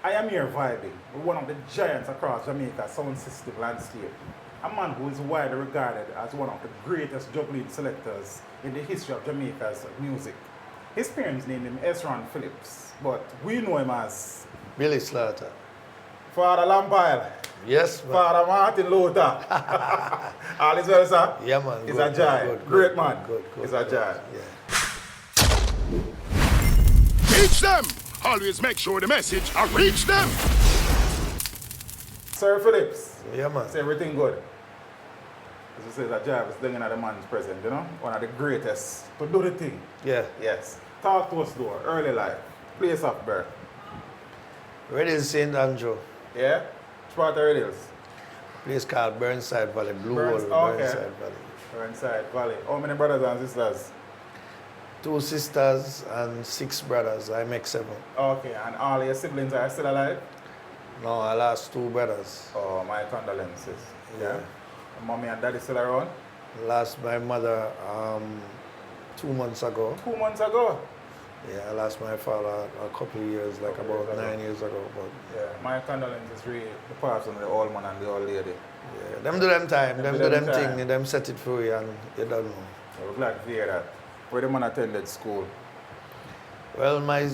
I am here vibing with one of the giants across Jamaica's sound system landscape. A man who is widely regarded as one of the greatest juggling selectors in the history of Jamaica's music. His parents named him Esron Phillips, but we know him as Billy Slaughter. Father Lampile. Yes, man. Father Martin Luther. All is well, sir? Yeah, man. He's good, a giant. good, Great good, man. Good. He's a giant. Yeah. Teach them! Always make sure the message I reach them! Sir Phillips. Yeah, man. Is everything good? As you say, that job is done at the man's present, you know? One of the greatest to do the thing. Yeah. Yes. Talk to us though, early life. Place of birth. Ready St. Andrew. Yeah? Which part of Radials? Place called Burnside Valley, Blue Hole, Okay. Burnside Valley. Burnside Valley. How many brothers and sisters? 2 sisters and 6 brothers. I make 7. Okay, and all your siblings are still alive? No, I lost 2 brothers. Oh, my condolences. Yeah. Mommy and daddy still around? Lost my mother 2 months ago. 2 months ago? Yeah, I lost my father a couple of years, like about 9 years ago. But yeah, my condolences really the parts of the old man and the old lady. yeah, them do them time, them do them thing, and them set it free, and you don't know. We're glad to hear that. Where the man attended school? Well, my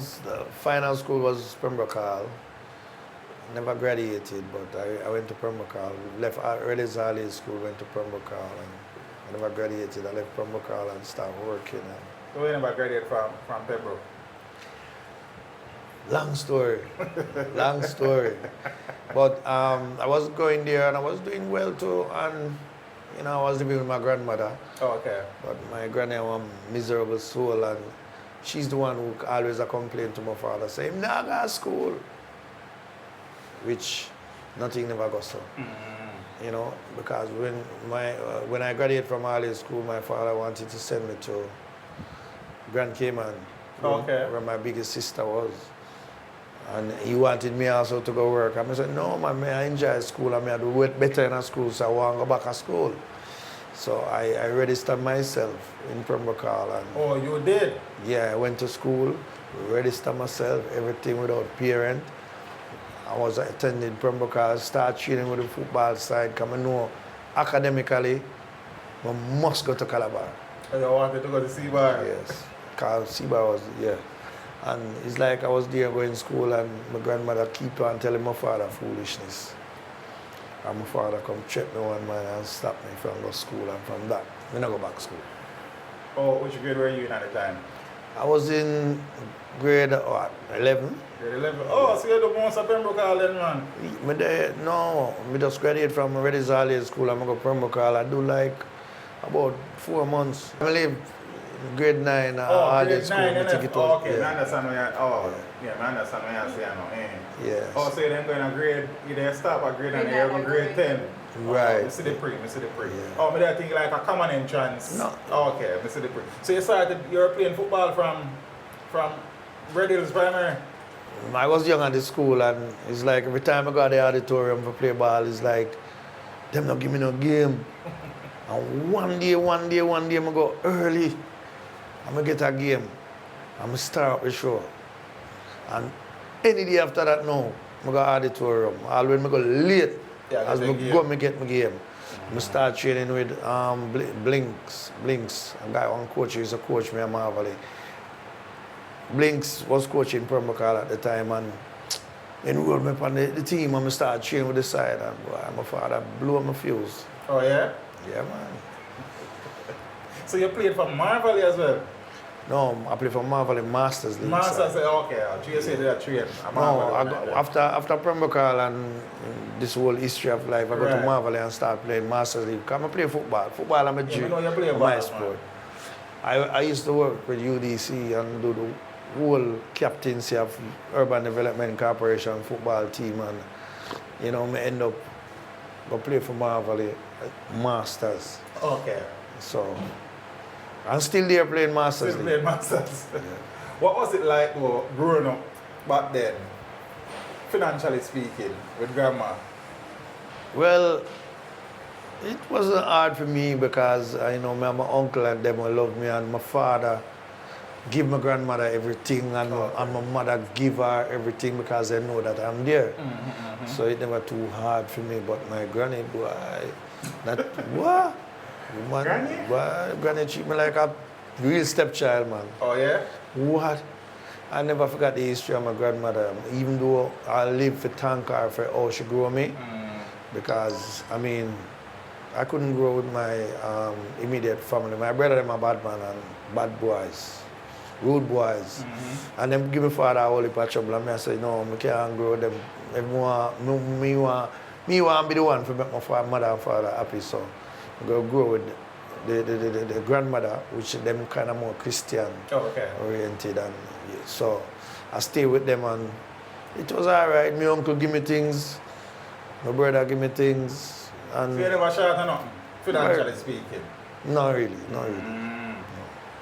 final school was Pembroke Hall. Never graduated, but I went to Pembroke Hall. Left Reddy's Hall School, went to Pembroke Hall, and I never graduated. I left Pembroke Hall and started working. So you never graduated from Pembroke? Long story, long story. But I was going there and I was doing well too, and you know, I was living with my grandmother. Oh, okay. But my granny was a miserable soul, and she's the one who always complained to my father, saying, "Nah, go to school," which nothing never goes so. You know, because when I graduated from early school, my father wanted to send me to Grand Cayman, where my biggest sister was. And he wanted me also to go work. And I said, no, man, I enjoy school. I do better in school, so I want to go back to school. So I registered myself in Pembroke Hall. And oh, you did? yeah, I went to school, registered myself, everything without parent. I was attending Pembroke Hall, start training with the football side, because I know academically, I must go to Calabar. Oh, you wanted to go to Seabar? Yes, because Seabar was, yeah. And it's like I was there going to school, and my grandmother keep on telling my father foolishness. And my father come check me one man and stop me from go to school, and from that, I not go back to school. Oh, which grade were you in at the time? I was in grade 11. Grade 11. Oh, so you do most of Pembroke Hall then, man? No, I just graduated from Reddy's Hall School, and I go to Pembroke Hall. I do like about 4 months. I live grade 9 grade school. 9, I think it was, oh, okay, yeah. I understand what you're, I understand what you're saying now. Yes. Oh, so you then going to grade, you then start at grade 9 and you're in grade 10. Right. I see the pre. Yeah. Oh, I think like a common entrance. No. Oh, okay, I see the pre. So you were playing football from Red Hills Primary? I was young at the school, and it's like every time I go to the auditorium for play ball, it's like, them not give me no game. And one day, I go early, I'm going to get a game. I'm going to start up the show. And any day after that now, I go to the auditorium. Always I go late, as I go and get my game. I start training with Blinks. A guy on coach, he's a coach, me and Marvelly. Blinks was coaching Pembroke Hall at the time, and enrolled me on the team, and I started training with the side, and boy, my father blew my fuse. Oh, yeah? Yeah, man. So you played for Marvelly as well? No, I played for Marvelly Masters League. Masters, okay. GSA did a trade. No, after Pembroke Hall and this whole history of life, I go to Marvelly and start playing Masters League. Because I play football. Football, I'm a dream. My sport. I used to work with UDC and do the whole captaincy of Urban Development Corporation football team, and you know, I end up go play for Marvelly Masters. Okay. So I'm still there playing Masters. Still playing Masters. Yeah. What was it like though, growing up back then, financially speaking, with grandma? Well, it wasn't hard for me because I know my uncle and them will love me, and my father give my grandmother everything and my mother give her everything because they know that I'm there. So it never too hard for me. But my granny, boy, that what? Woman, Granny? Boy, granny treat me like a real stepchild, man. Oh yeah? What? I never forgot the history of my grandmother, even though I live for thank her for how she grew me. Because, I mean, I couldn't grow with my immediate family. My brother them are bad man and bad boys, rude boys. And them give me father a whole heap of trouble. And I say, no, I can't grow with them. Me want to be the one to make my mother and father happy. So I'm going to grow with the grandmother, which them kind of more Christian oriented. And so I stay with them and it was all right. My uncle give me things, my brother give me things. And So you never shot or nothing, financially speaking? not really. No.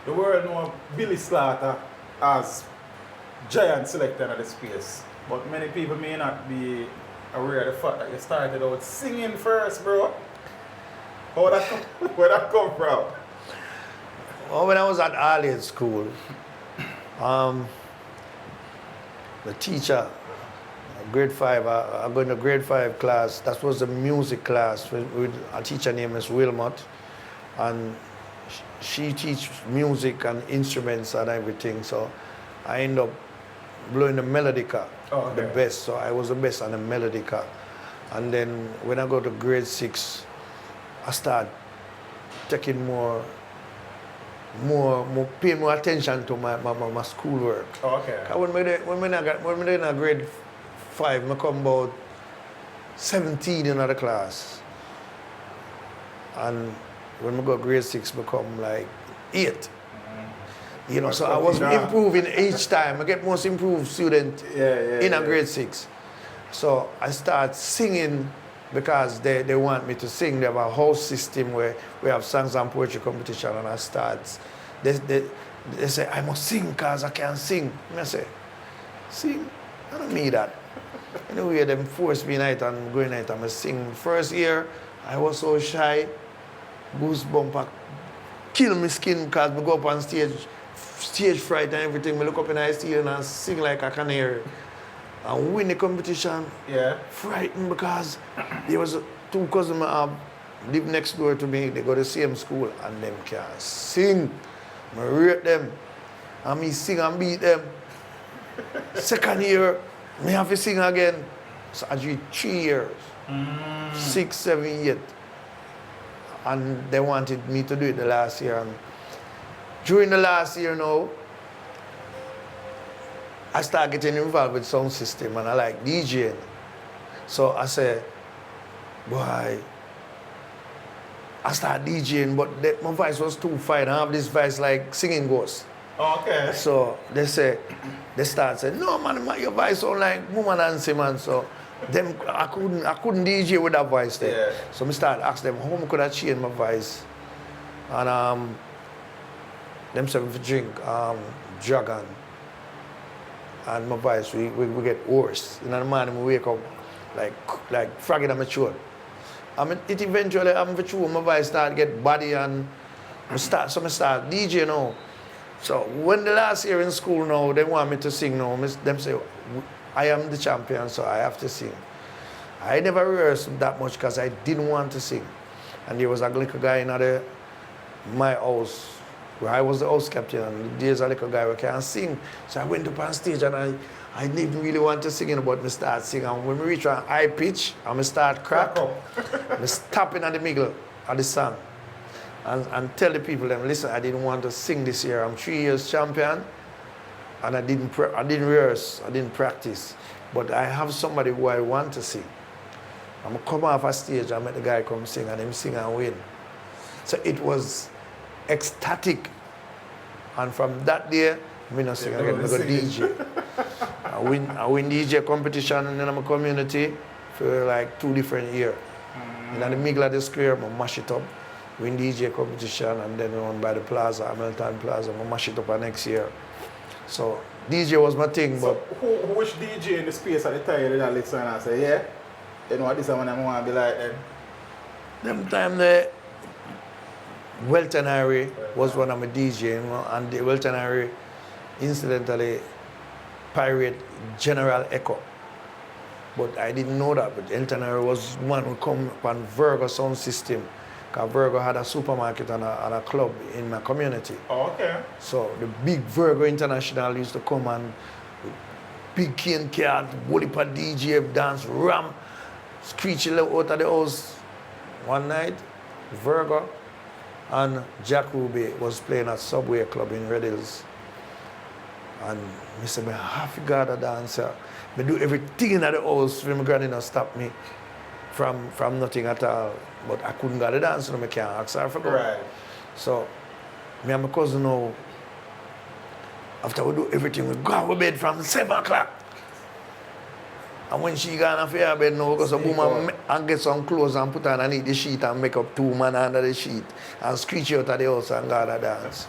The world know Billy Slaughter as giant selector in the space, but many people may not be aware of the fact that you started out singing first, bro. Where that come from? Well, when I was at early school, the teacher, grade 5, I go in the grade 5 class. That was the music class with a teacher named Miss Wilmot. And she teach music and instruments and everything. So I end up blowing the melodica, the best. So I was the best on the melodica. And then when I go to grade 6, I start taking paying more attention to my schoolwork. When I in grade 5, I come about 17 in the class. And when I go grade 6, I come like 8. You know, so I was improving each time. I get most improved student in a grade 6. So I start singing because they want me to sing. They have a whole system where we have songs and poetry competition, and I start. They say, I must sing because I can't sing. And I say, sing? I don't need that. Anyway, they force me night and going night and I sing. First year, I was so shy. Goosebump kill my skin because I go up on stage fright and everything. I look up in the stage and I sing like a canary. And win the competition. Frightened because there was 2 cousins I live next door to me. They go to the same school and them can't sing. I rate them. And me sing and beat them. Second year, me have to sing again. So I did 3 years. 6, 7, 8. And they wanted me to do it the last year. And during the last year now, I started getting involved with sound system and I like DJing. So I said, boy, I started DJing, but my voice was too fine. I have this voice like singing ghost. So they start saying, no man, your voice sound like woman Nancy, man. So I couldn't DJ with that voice there. So I started asking them how could I change my voice. And them said if you drink Juggling. And my voice, we get hoarse. In the morning, we wake up like fragging on my throat. I mean, it eventually, I'm for true, my voice start get body and I start DJ now. So when the last year in school now, they want me to sing now. Them say, I am the champion, so I have to sing. I never rehearsed that much because I didn't want to sing. And there was a little guy in my house, where I was the house captain, and there's a little guy who can't sing. So I went up on stage and I didn't really want to sing, but I start singing. And when we reach a high pitch, I start crack. I stop in the middle of the song and tell the people, listen, I didn't want to sing this year. I'm 3 years champion, and I didn't rehearse, I didn't practice. But I have somebody who I want to sing. I'm going to come off a stage and make the guy come sing, and him sing and win. So it was ecstatic, and from that day, I not sing again, I go DJ. I win DJ competition in my community for like 2 different years. In the middle of the square, I mash it up, win DJ competition, and then run by the plaza, Hamilton Plaza, I mash it up the next year. So DJ was my thing. So which DJ in the space at the time did I listen and say, yeah, you know this is when I want to be like them? Them time the Welton Harry was one of my DJ, and the Welton Harry incidentally pirate General Echo. But I didn't know that. But Elton Harry was one who come upon Virgo sound system. Because Virgo had a supermarket and a club in my community. Oh, okay. So the big Virgo International used to come and big cane cat, Wolipa DJ, dance, ram, screechy out of the house. One night, Virgo and Jack Ruby was playing at Subway Club in Red Hills. And I said, I have to go to dancer. I do everything in the house for my granny not stop me from nothing at all. But I couldn't go to dance, so I can't ask her for go. Right. So, me and my cousin now, after we do everything, we go to bed from 7 o'clock. And when she gone off her bed now, we go to boom and get some clothes and put on underneath the sheet and make up 2 men under the sheet and screech out of the house and go to dance.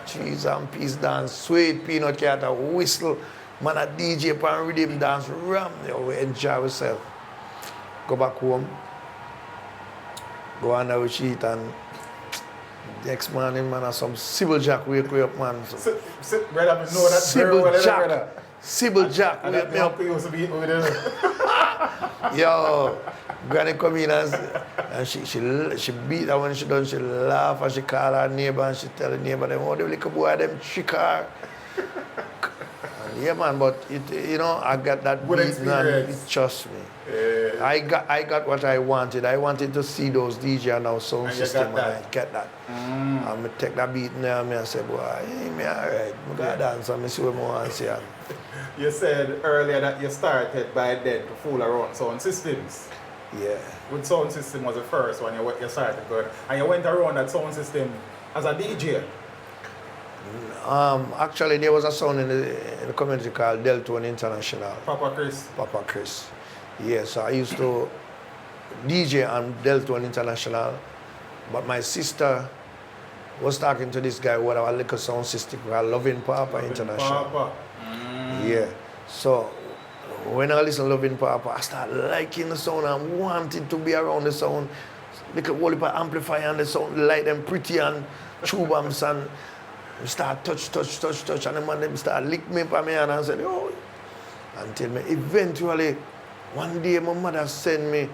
Cheese and peace dance, sweet peanut cat, a whistle, man a DJ pan rhythm dance, ram, we enjoy ourselves. Go back home, go under the sheet and next morning, man, some Sybil Jack wake me up, man. So, brother, I know that Sybil very well, Jack. brother. Sybil Jack And wake that me up. used to be over there. Yo, granny come in and she beat her when she done, she laugh and she call her neighbor and she tell the neighbor them, oh, the little boy, them trick her. And yeah, man, but it, I got that Good beat, man, experience. it trust me. I got what I wanted. I wanted to see those DJ and our sound And you system, got and that. I get that. And I take that beat now and I say, boy, hey, me all right. I go dance and I see what I want to see. You said earlier that you started by then to fool around sound systems. Yeah. With sound system was the first one you started going. And you went around that sound system as a DJ. Actually, there was a sound in the community called Deltone International. Papa Chris. Papa Chris. Yes, I used to DJ on Deltone International, but my sister was talking to this guy who had a little sound system called Loving Papa International. Papa. Yeah. So when I listen to Loving Papa, I started liking the sound and wanted to be around the sound. Look at Wolipa amplifier and the sound, light them pretty and tube amps and start touch, and the man them start lick me up my hand and said, oh, until me eventually one day my mother sent me,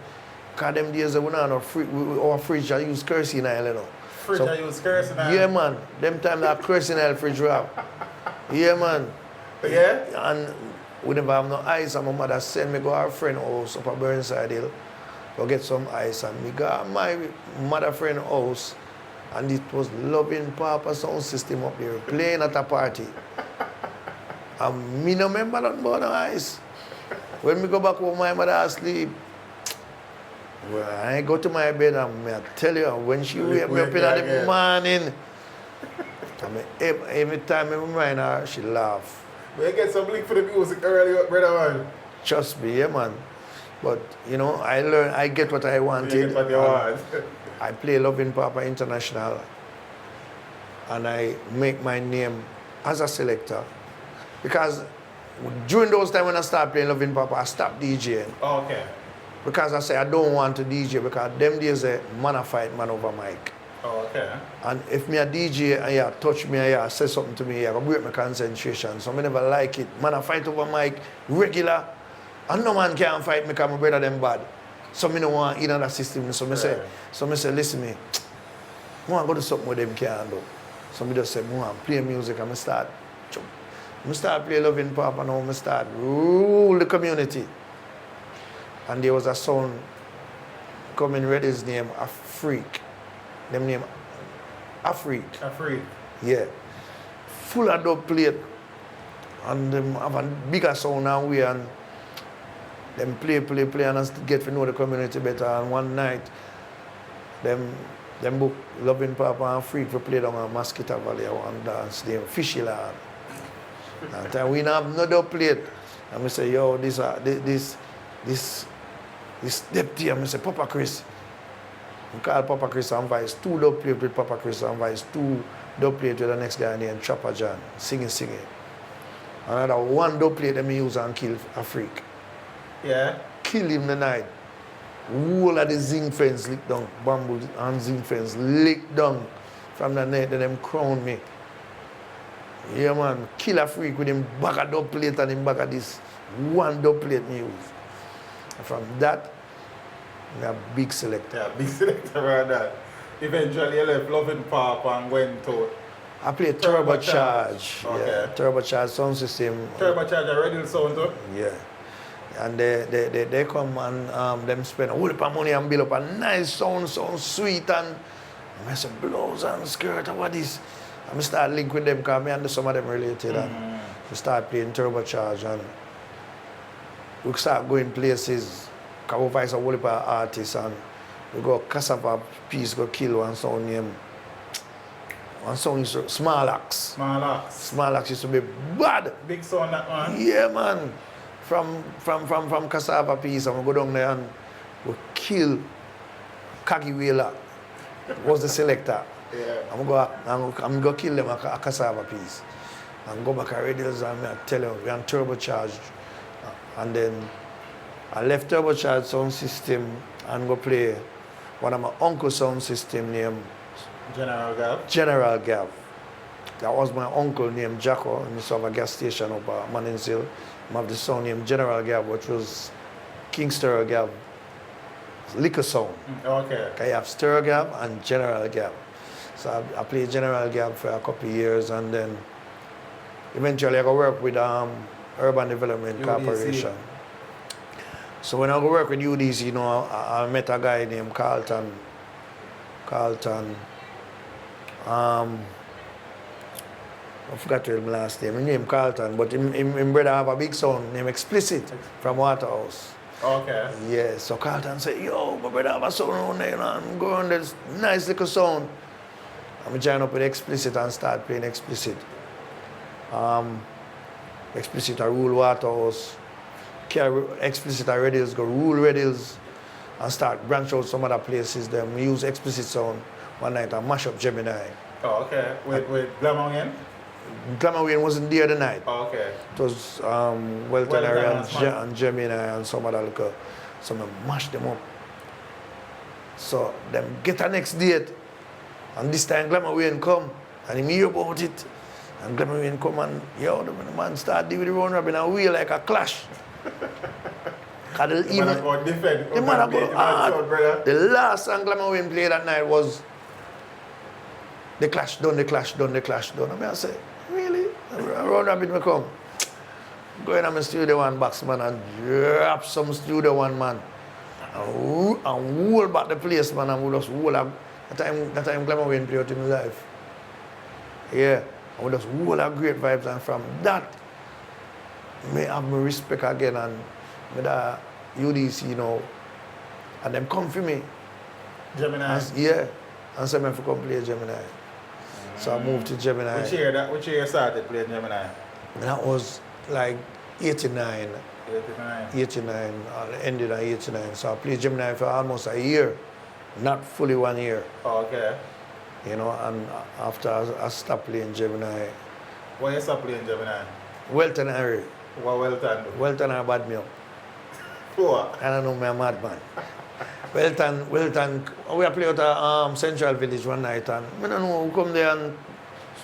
because them days we don't have our fridge I use kerosene oil, you know. Fridge I use kerosene oil? Yeah, man. Them time that kerosene oil fridge we have. Yeah, man. Yeah? And we never have no ice, and my mother sent me go to her friend house up at Burnside Hill to get some ice. And me go to my mother friend house, and it was Loving Papa sound system up there, playing at a party. And me no remember nothing about no ice. When me go back home, my mother asleep. Well, I go to my bed and I tell you, when she wake me up in the morning, every time I remind her, she laugh. But you get some link for the music early, brother man. Trust me, yeah, man. But, I get what I wanted. You get what you want. I play Loving Papa International, and I make my name as a selector. Because during those times when I started playing Loving Papa, I stopped DJing. Okay. Because I say I don't want to DJ, because them days man a fight man over mic. Okay. And if me a DJ and you touch me and you say something to me, you can break my concentration. So I never like it. Man a fight over mic regular, and no man can fight me because my brother them bad. So I don't want in that system. So I say, listen me, I want to go do something with them can do. So I just say, I want to play music and I start play Loving Papa now, I start rule the community. And there was a son coming read his name, Afrik. Them name Afrik. Afrik. Yeah. Full of dub plate. And them have a bigger sound than we, and them play and get to know the community better. And one night, them book Loving Papa and Freak for play down on Mosquito Valley and dance named Fishy Land. And we don't have no dub plate. And I say, yo, this deputy, and I say, Papa Chris. I call Papa Chris and Vice, 2 dub plate with Papa Chris and Vice, 2 dub plate with the next guy named Trapper John, singing. Another 1 dub plate them use and kill a freak. Yeah. Kill him the night. Whole of the zinc fence lick down, bamboo and zinc fence lick down. From the night that them crown me. Yeah, man. Killer freak with him back a dub plate and him back at this one dub plate me use. And from that, I'm a big selector. Yeah, big selector around that. Eventually you left Loving Pop and went to I play Turbocharge. Okay. Yeah, Turbocharge sound system. Turbocharge a radio sound too? Yeah. And they come and them spend a whole heap of money and build up a nice sound sweet and I say blouse and skirt and what is. And I start link with them because me and some of them related and we start playing Turbocharge and we start going places because we find a whole heap of artists and we go Cassava piece go kill one sound name. One song used to Small Axe. Small Axe. Small Axe used to be bad. Big sound that one. Yeah, man. From Cassava piece, and we go down there and we kill Kagi Wheeler. Was the selector. Yeah. I'm going to kill them a Cassava piece. And go back to radios and I tell them, we're on Turbocharged. And then I left Turbocharged sound system and go play one of my uncle's sound system named General Gab. General Gab. That was my uncle named Jacko, and he have a gas station up at Mannings Hill. I have the sound named General Gab, which was King Stir Gab, liquor sound. Okay. I have Stir Gab and General Gab. So I played General Gab for a couple of years, and then eventually I go work with Urban Development UDC. Corporation. So when I go work with UDC, you know, I met a guy named Carlton. I forgot to his last name. His name Carlton, but him brother have a big son named Explicit from Waterhouse. Okay. Yeah, so Carlton said, yo, my brother have a son on there, you know, I'm going this nice little sound. I'm join up with Explicit and start playing Explicit. Explicit I rule Waterhouse. Carry Explicit I radios, go rule radios and start branch out some other places. Then we use Explicit sound one night and mash up Gemini. Oh, okay. With Glamour again? Glamour Wayne wasn't there the night. Oh, okay. It was Welton and Gemini and some other little, some of them mash them up. So them get a next date and this time Glamour Wayne come and he hear about it and Glamour Wayne come and yo, the man start doing the round robin and wheel like a clash. The man go defend. The man go hard. The last song Glamour Wayne played that night was The Clash Done, The Clash Done, The Clash Done. I mean, I say, really? Round robin me come. Go in my Studio One box, man, and drop some Studio One, man. And hold back the place, man, and we just hold up. That time Glamour Wayne played out in his life. Yeah. And we just hold up great vibes, and from that, me have my respect again, and with the UDC, you know, and them come for me. Gemini? Yeah. And say me to come play Gemini. So I moved to Gemini. Which year you started playing Gemini? And that was like 89. 89. Ended at 89. So I played Gemini for almost a year. Not fully 1 year. Oh, okay. You know, and after I stopped playing Gemini. Why you stopped playing Gemini? Welton Harry. What Welton do? Welton are bad me up. What? I don't know, me a madman. Welton, we play at Central Village one night and I don't know, we come there and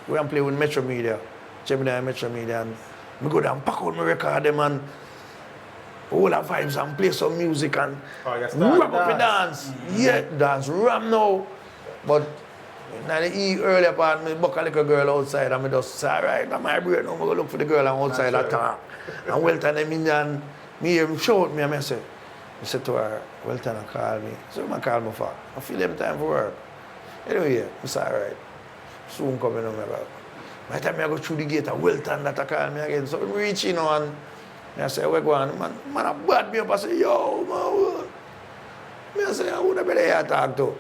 we play with Metro Media, Gemini Metro Media, and we go down, pack out my record them and all the vibes and play some music and wrap up the dance. Yeah, dance, ram now. But in the earlier part, I buck a little girl outside and I just say, alright, I'm my break now, I'm going to look for the girl outside that time. And Welton, them in there and me hear him shout me and I say, I said to her, Welton call me. So I call me for. I feel them time for work. Anyway, I said, alright. Soon coming on my back. By the time I go through the gate, Welton that I call me again. So I reach in and I say, where go on? Man, I bad me up. I say, yo, man. I say, I would have better here talk to.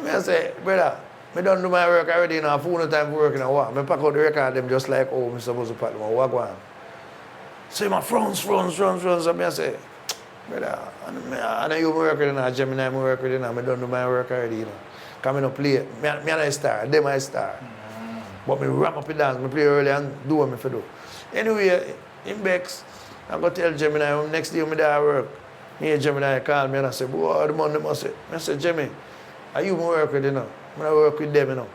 I say, brother, I don't do my work already, you know, I have no time for work in a while. I pack out the record them just like, oh, I'm supposed to pack them out. What go on? So my frowns. So I say, brother, and you work with it, Gemini, I work with it, I don't do my work already, you know. Come in play, me a star, them a star. But me ram up the dance, me play early and do what me for do. Anyway, in Bex, I go tell Gemini, next day me there work. Me and Gemini call me and I say, boy, the Monday must say. I say, Jimmy, are you work with, you know? I work with them, you know.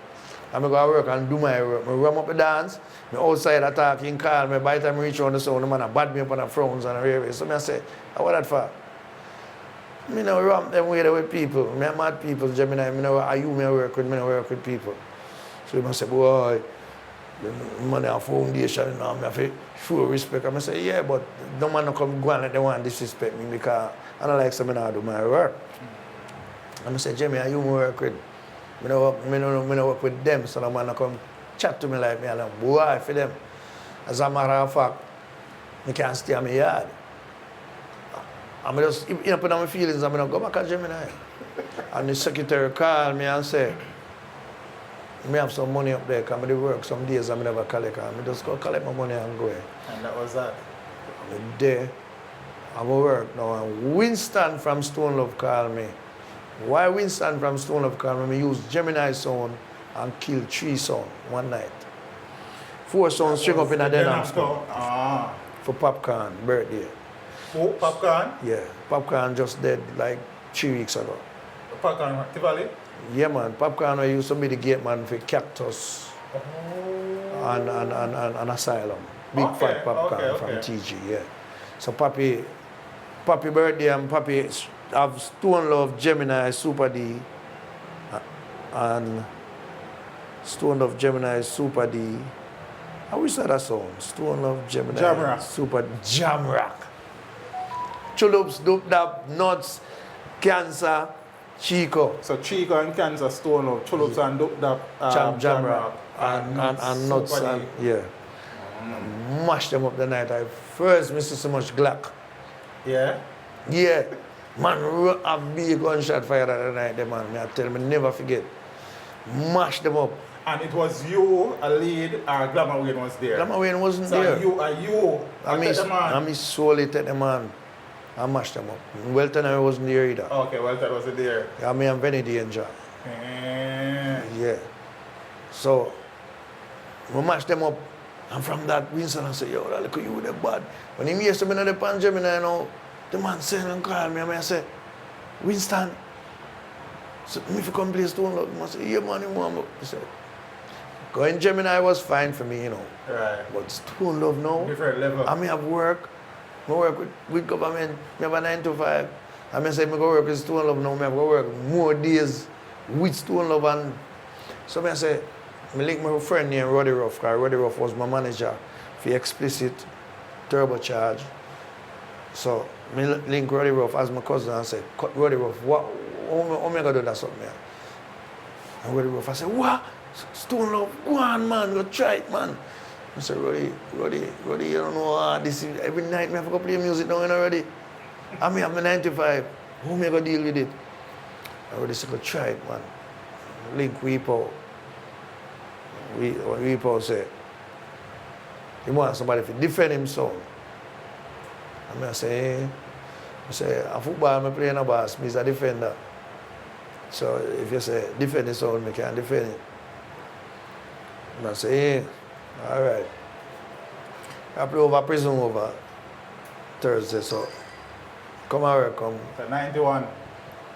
and I go to work and do my work. I rum up the dance, I outside attacking, call me. By the time I reach on the sound, the man bad me up on the frowns and the railway. So I say, what that for? I know rum them way there with people. I mad people, Gemini. I know I work with people. So he must say, boy, the money and foundation, you know, I have to show respect. I say, yeah, but no man no come go and let them want disrespect me because I don't like something I do my work. I say, Jimmy, I work with. I don't work with them, so no man no come chat to me like me and I'm boy for them. As a matter of fact, I can't stay in my yard. I'm just, you know, put on my feelings, I'm going to go back to Gemini. And the secretary called me and said, I have some money up there, because I work some days I never collect. I just go collect my money and go. And that was that? I'm there. I'm at work now. And Winston from Stone Love called me. Why Winston from Stone Love called me? I used Gemini sound and killed 3 sound one night. 4 sounds string up in a den for Popcorn birthday. Oh, Popcorn? Yeah, Popcorn just dead like 3 weeks ago. Popcorn, Tivoli? Yeah, man. Popcorn I used to be the gate man for Cactus and Asylum. Big fat Popcorn from TG, yeah. So Papi birthday and Papi have Stone Love, Gemini, Super D, and Stone Love, Gemini, Super D. I wish that song. Stone Love, Gemini, Jamrock. Super Jamrock. Chulops, Dope Dap, Nuts, Cancer, Chico. So Chico and Cancer, Stone Love, Chulops and Dope Dap, Jamrock, and Nuts, and yeah. Mash them up the night. I first missed so much Glock. Yeah? Yeah. Man, a big gunshot fire that night, the man. I tell me, never forget. Mash them up. And it was you, a lead, or Glamour Wayne was there? Glamour Wayne wasn't so there. I I solely take the man and mash them up. Welton I wasn't there either. Okay, Welton wasn't there. Yeah, me and Benny Danger. Yeah. So, we mash them up. And from that, Winston I say, yo, look at you with the bad. When he hears me in the pan Gemini, you know, the man said and call me, and I say, Winston, so if you come play Stone Love, I say, yeah, man, you want. He said, going Gemini was fine for me, you know. Right. But Stone Love now, different level. I may have work. I work with government. I have a 9 to 5. I may say I go work with Stone Love now. I have to work more days with Stone Love. And so I say, I link my friend named Roddy Ruff, because Roddy Ruff was my manager for Explicit, Turbocharge. So I link Roddy Ruff as my cousin and say, Roddy Ruff, how am I going to do that something? And Roddy Ruff, I say, what? Stone Love, go on, man, go try it, man. I said, Roddy, you don't know this is, every night I have to play music now already. I mean, I'm 95. How am I going to deal with it? I Roddy said, go try it, man. Link Weepo. Weepo say, he wants somebody to defend himself. And I say, a football, I play in a boss, I'm a defender. So if you say, defend the sound, I can defend it. And I say, yeah, all right. I play over Prison over Thursday, so come out, come. So 91?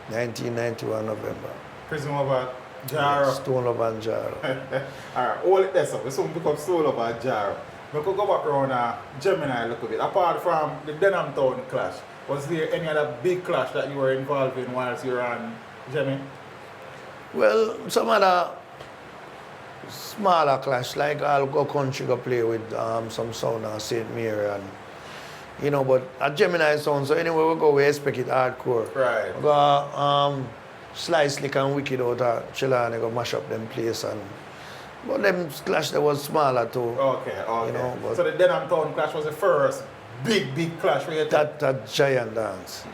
1991 November. Prison over Jaro? Stone Love and Jaro. Alright, all it there, so we soon become Stone Love and Jaro. We could go back around Gemini a little bit. Apart from the Denham Town clash, was there any other big clash that you were involved in whilst you were on Gemini? Well, some other smaller clash, like I'll go country go play with some sound at St. Mary and you know, but at Gemini sound, so anywhere we go we expect it hardcore. Right. We go Slice Slick and Wicked out of Chilani go mash up them place and but them clash that was smaller too. Okay. You know, but so the Denham Town clash was the first big clash where you that giant dance.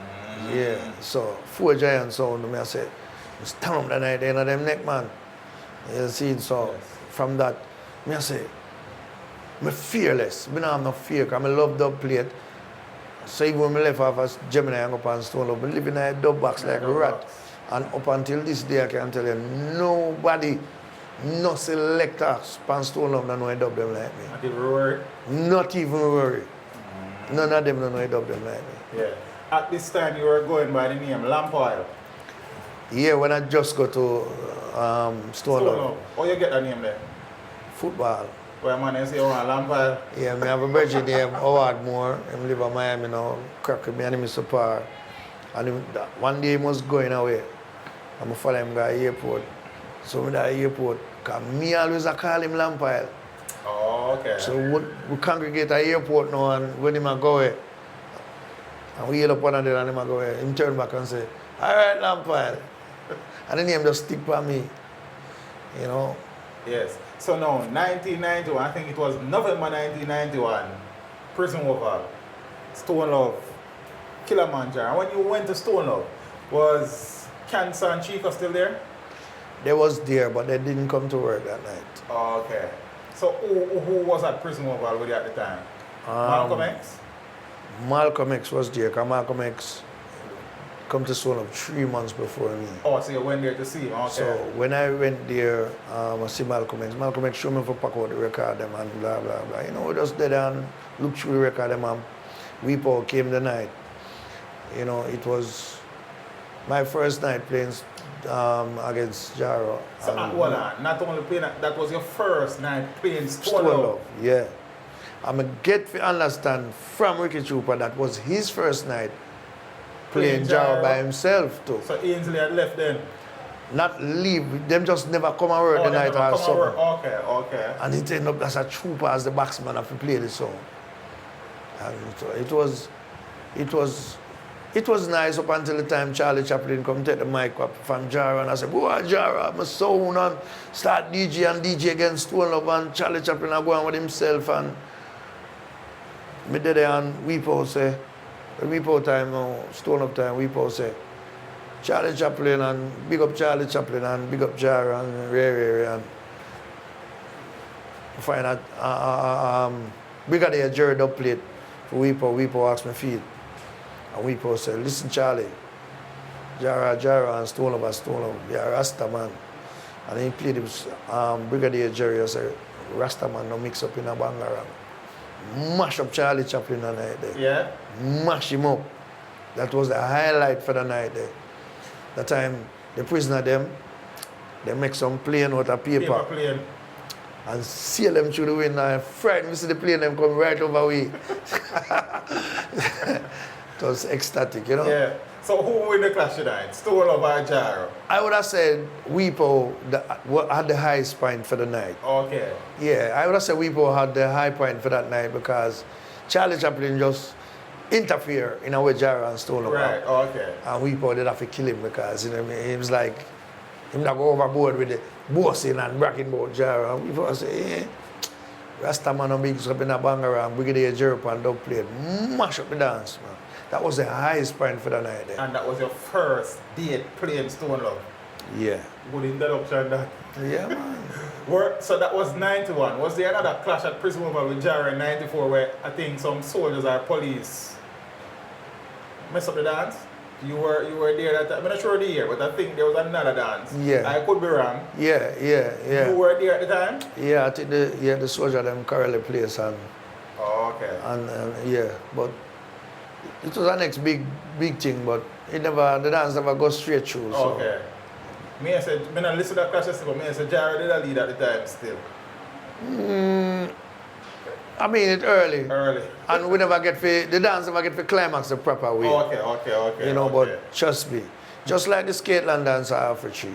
Yeah. So 4 giant sound I say, stand up the night in them neck man. You see, so from that, I say, I'm fearless. I don't have no fear because I love dub plate. So even when I left off as Gemini and up on Stone Love, I live in a dub box like a rat. And up until this day, I can tell you, nobody, no selector on Stone Love don't know I dub them like me. Not even Rory? Not even Rory. None of them don't know I dub them like me. Yeah. At this time, you were going by the name Lamp Oil. Yeah, when I just go to Stone Love. Oh, you get that name there? Football. Where man is here on Lampard. Yeah, I have a brother named Howard Moore. He live in Miami now. Crack with me and him is Supar. And one day he was going away. I'm follow him to the airport. So I'm at the airport. Because me always call him Lampard. Oh, okay. So we congregate at the airport now and when him go away. And we yell up one another and him go away. Him turn back and say, all right, Lampard. And the name just stick by me. You know? Yes. So now, 1991, I think it was November 1991, Prison Oval, Stone Love, Kilimanjaro. And when you went to Stone Love, was Cancer and Chico still there? They was there, but they didn't come to work that night. Oh, okay. So who was at Prison Oval with you at the time? Malcolm X? Malcolm X was there, because Malcolm X come to Stone Love 3 months before me. Oh, so you went there to see him, okay. So when I went there, I see Malcolm X showed me for pack out the record them and blah, blah, blah. You know, we just did and look through the record them and Weepo came the night. You know, it was my first night playing against Jaro. So hold on, not only playing, that was your first night playing Stone Love. Love. Yeah. I'm get to understand from Ricky Trooper that was his first night playing Jaro by himself too. So Ainsley had left then? Not leave, them just never come and work the night or something. Okay, okay. And it ended up as a trooper as the batsman have to play the song. And it was nice up until the time Charlie Chaplin come take the mic up from Jara and I said, boy Jara, I'm a sound and start DJ against Stone Love and Charlie Chaplin are going with himself and me did it and Weepo say, Weepo time now, Stone Love time, Weepo say, Charlie Chaplin and big up Charlie Chaplin and big up Jara and Ray and find out Brigadier Jerry up plate for Weepo. Weepo asked me feed. And Weepo said, listen Charlie, Jara and Stone Love, yeah, Rasta man. And he played with Brigadier Jerry. I said, Rasta man no mix up in a bangarang. Mash up Charlie Chaplin that night there. Yeah? Mash him up. That was the highlight for the night there. That time, the prisoner them, they make some plane out of paper. Plane. And sail them through the wind and frightened me see the plane them come right over we. It was ecstatic, you know? Yeah. So who win the clash tonight? Stone Love or Jaro? I would have said Weepo had the highest point for the night. Okay. Yeah, I would have said Weepo had the high point for that night because Charlie Chaplin just interfere in a way Jaro and Stone Love. Right, okay. And Weepo did have to kill him because, you know, he was like, him not go overboard with the bossing and bragging about Jaro. And Weepo say, Rasta man and bigs up in a banger and Brigadier Jerry and dog played, mash up the dance, man. That was the highest point for the night there. And that was your first date playing Stone Love? Yeah. Good introduction that. Yeah, man. So that was 91. Was there another clash at Prison Oval with Jaro in 94 where I think some soldiers or police messed up the dance? You were there that time. I'm not sure the year, but I think there was another dance. Yeah. I could be wrong. Yeah. You were there at the time? Yeah, I think the soldier them carry the place and okay. And yeah, but it was the next big thing, but the dance never go straight through. So. Okay. Me I said, when I listen to that clash, I said, Jaro did a lead at the time still. I mean it early. Early. And we never get the dance never get for climax the proper way. Okay. You know, but trust me, just like the Skateland dance I offer you.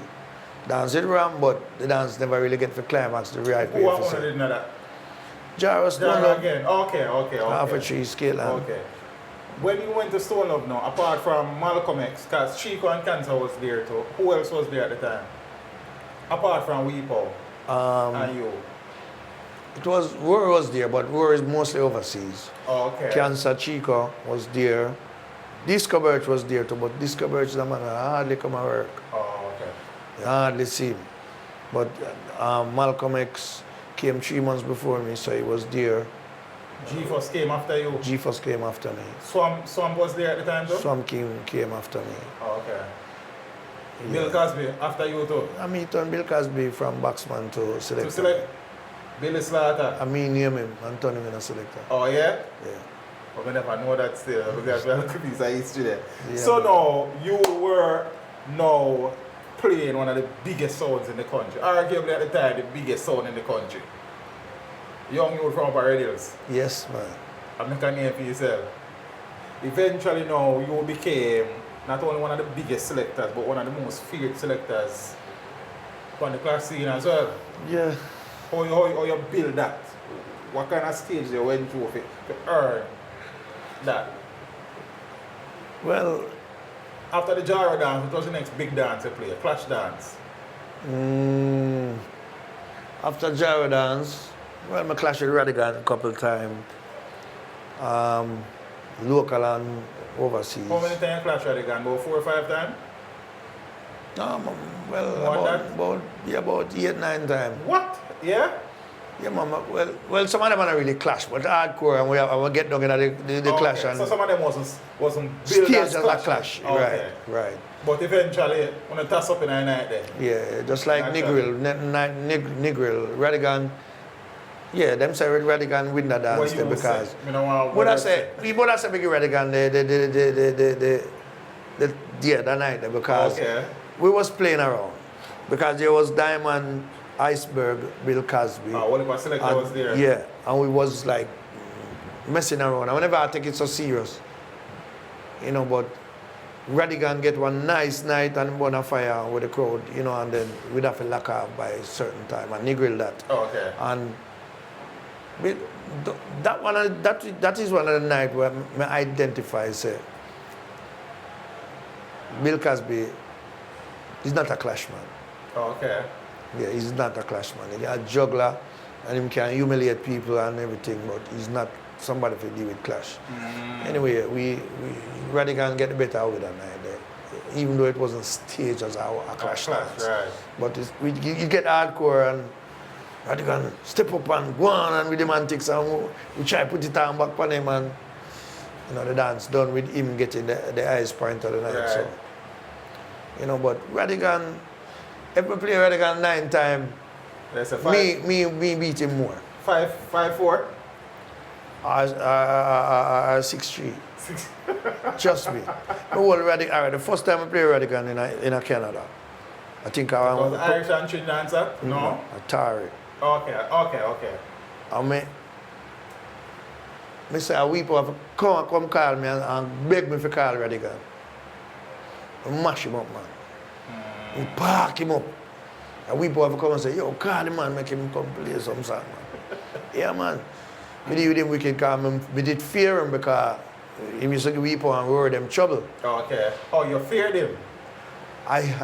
Dance it wrong, but the dance never really get for climax the right way. Who didn't know that? Jaro Stone Love. Again. Okay. Offer you Skateland. Okay. When you went to Stone Love now, apart from Malcolm X, because Chico and Cancer was there too, who else was there at the time? Apart from Weepo and you? Rory was there, but Rory is mostly overseas. Okay. Cancer Chico was there. Disco Birch was there too, but Disco Birch, the man hardly come and work. Okay. You hardly see him. But Malcolm X came 3 months before me, so he was there. G-Force came after you? G-Force came after me. Swamp was there at the time too? Swamp came after me. Okay. Yeah. Bill Cosby after you too? I mean, turn Bill Cosby from batsman to selector. To select Billy Slaughter? I mean, name him and turn him in a selector. Oh, yeah? Yeah. But I never know that still because we have a piece of history there. Yeah. So now, you were now playing one of the biggest sounds in the country. Arguably at the time, the biggest sound in the country. Young youth from Upper Red Hills. Yes, man. And make a name for yourself. Eventually now, you became not only one of the biggest selectors, but one of the most feared selectors on the class scene as well. Yeah. How you build that? What kind of stage you went through to earn that? Well, after the gyro dance, it was the next big dance you play, clash dance. After gyro dance, well, I clashed with Radigan a couple of times. Local and overseas. How many times you clash Radigan? About 4 or 5 times? Well, about 8, 9 times. What? Yeah? Yeah, mama. Well, some of them are not really clash, but hardcore, and we get down in the clash. And so some of them wasn't staged built as a clash. Okay. Right. But eventually, when it toss up in the night then. Yeah, just like Negril, Radigan. Yeah, them say Radigan win the dance there because. What I say, we both say big Radigan the night there because we was playing around because there was Diamond, Iceberg, Bill Cosby. One of my selector was there. Yeah, and we was like messing around. And whenever I take it so serious, but Radigan get one nice night and burn a fire with the crowd, and then we'd have to lock off by a certain time and niggle that. And that is one of the nights where I identify, say, Bill Cosby is not a clash man. Yeah, he's not a clash man. He's a juggler and he can humiliate people and everything, but he's not somebody to deal with clash. Anyway, we Radigan get the better out of that night there. Even though it wasn't staged as a clash dance. Right. But you get hardcore and Radigan step up and go on and with the antics and we try to put it on back on him and the dance done with him getting the highest point of the night. Right. So, but Radigan, if we play Radigan 9 times, me beat him more. 5-4? 6-3. Trust me. The first time I played Radigan in Canada, I think I was the Irish and Trinidad dancer? No? Atari. Okay. I mean, I say, I weep over, come call me and beg me to call Radigan. I mash him up, man. We park him up. And we both come and say, yo, call him, man, make him come play some song, man. Yeah, man. We did with him wicked because we did fear him because he used to weep and roar them trouble. Okay. Oh, you feared him?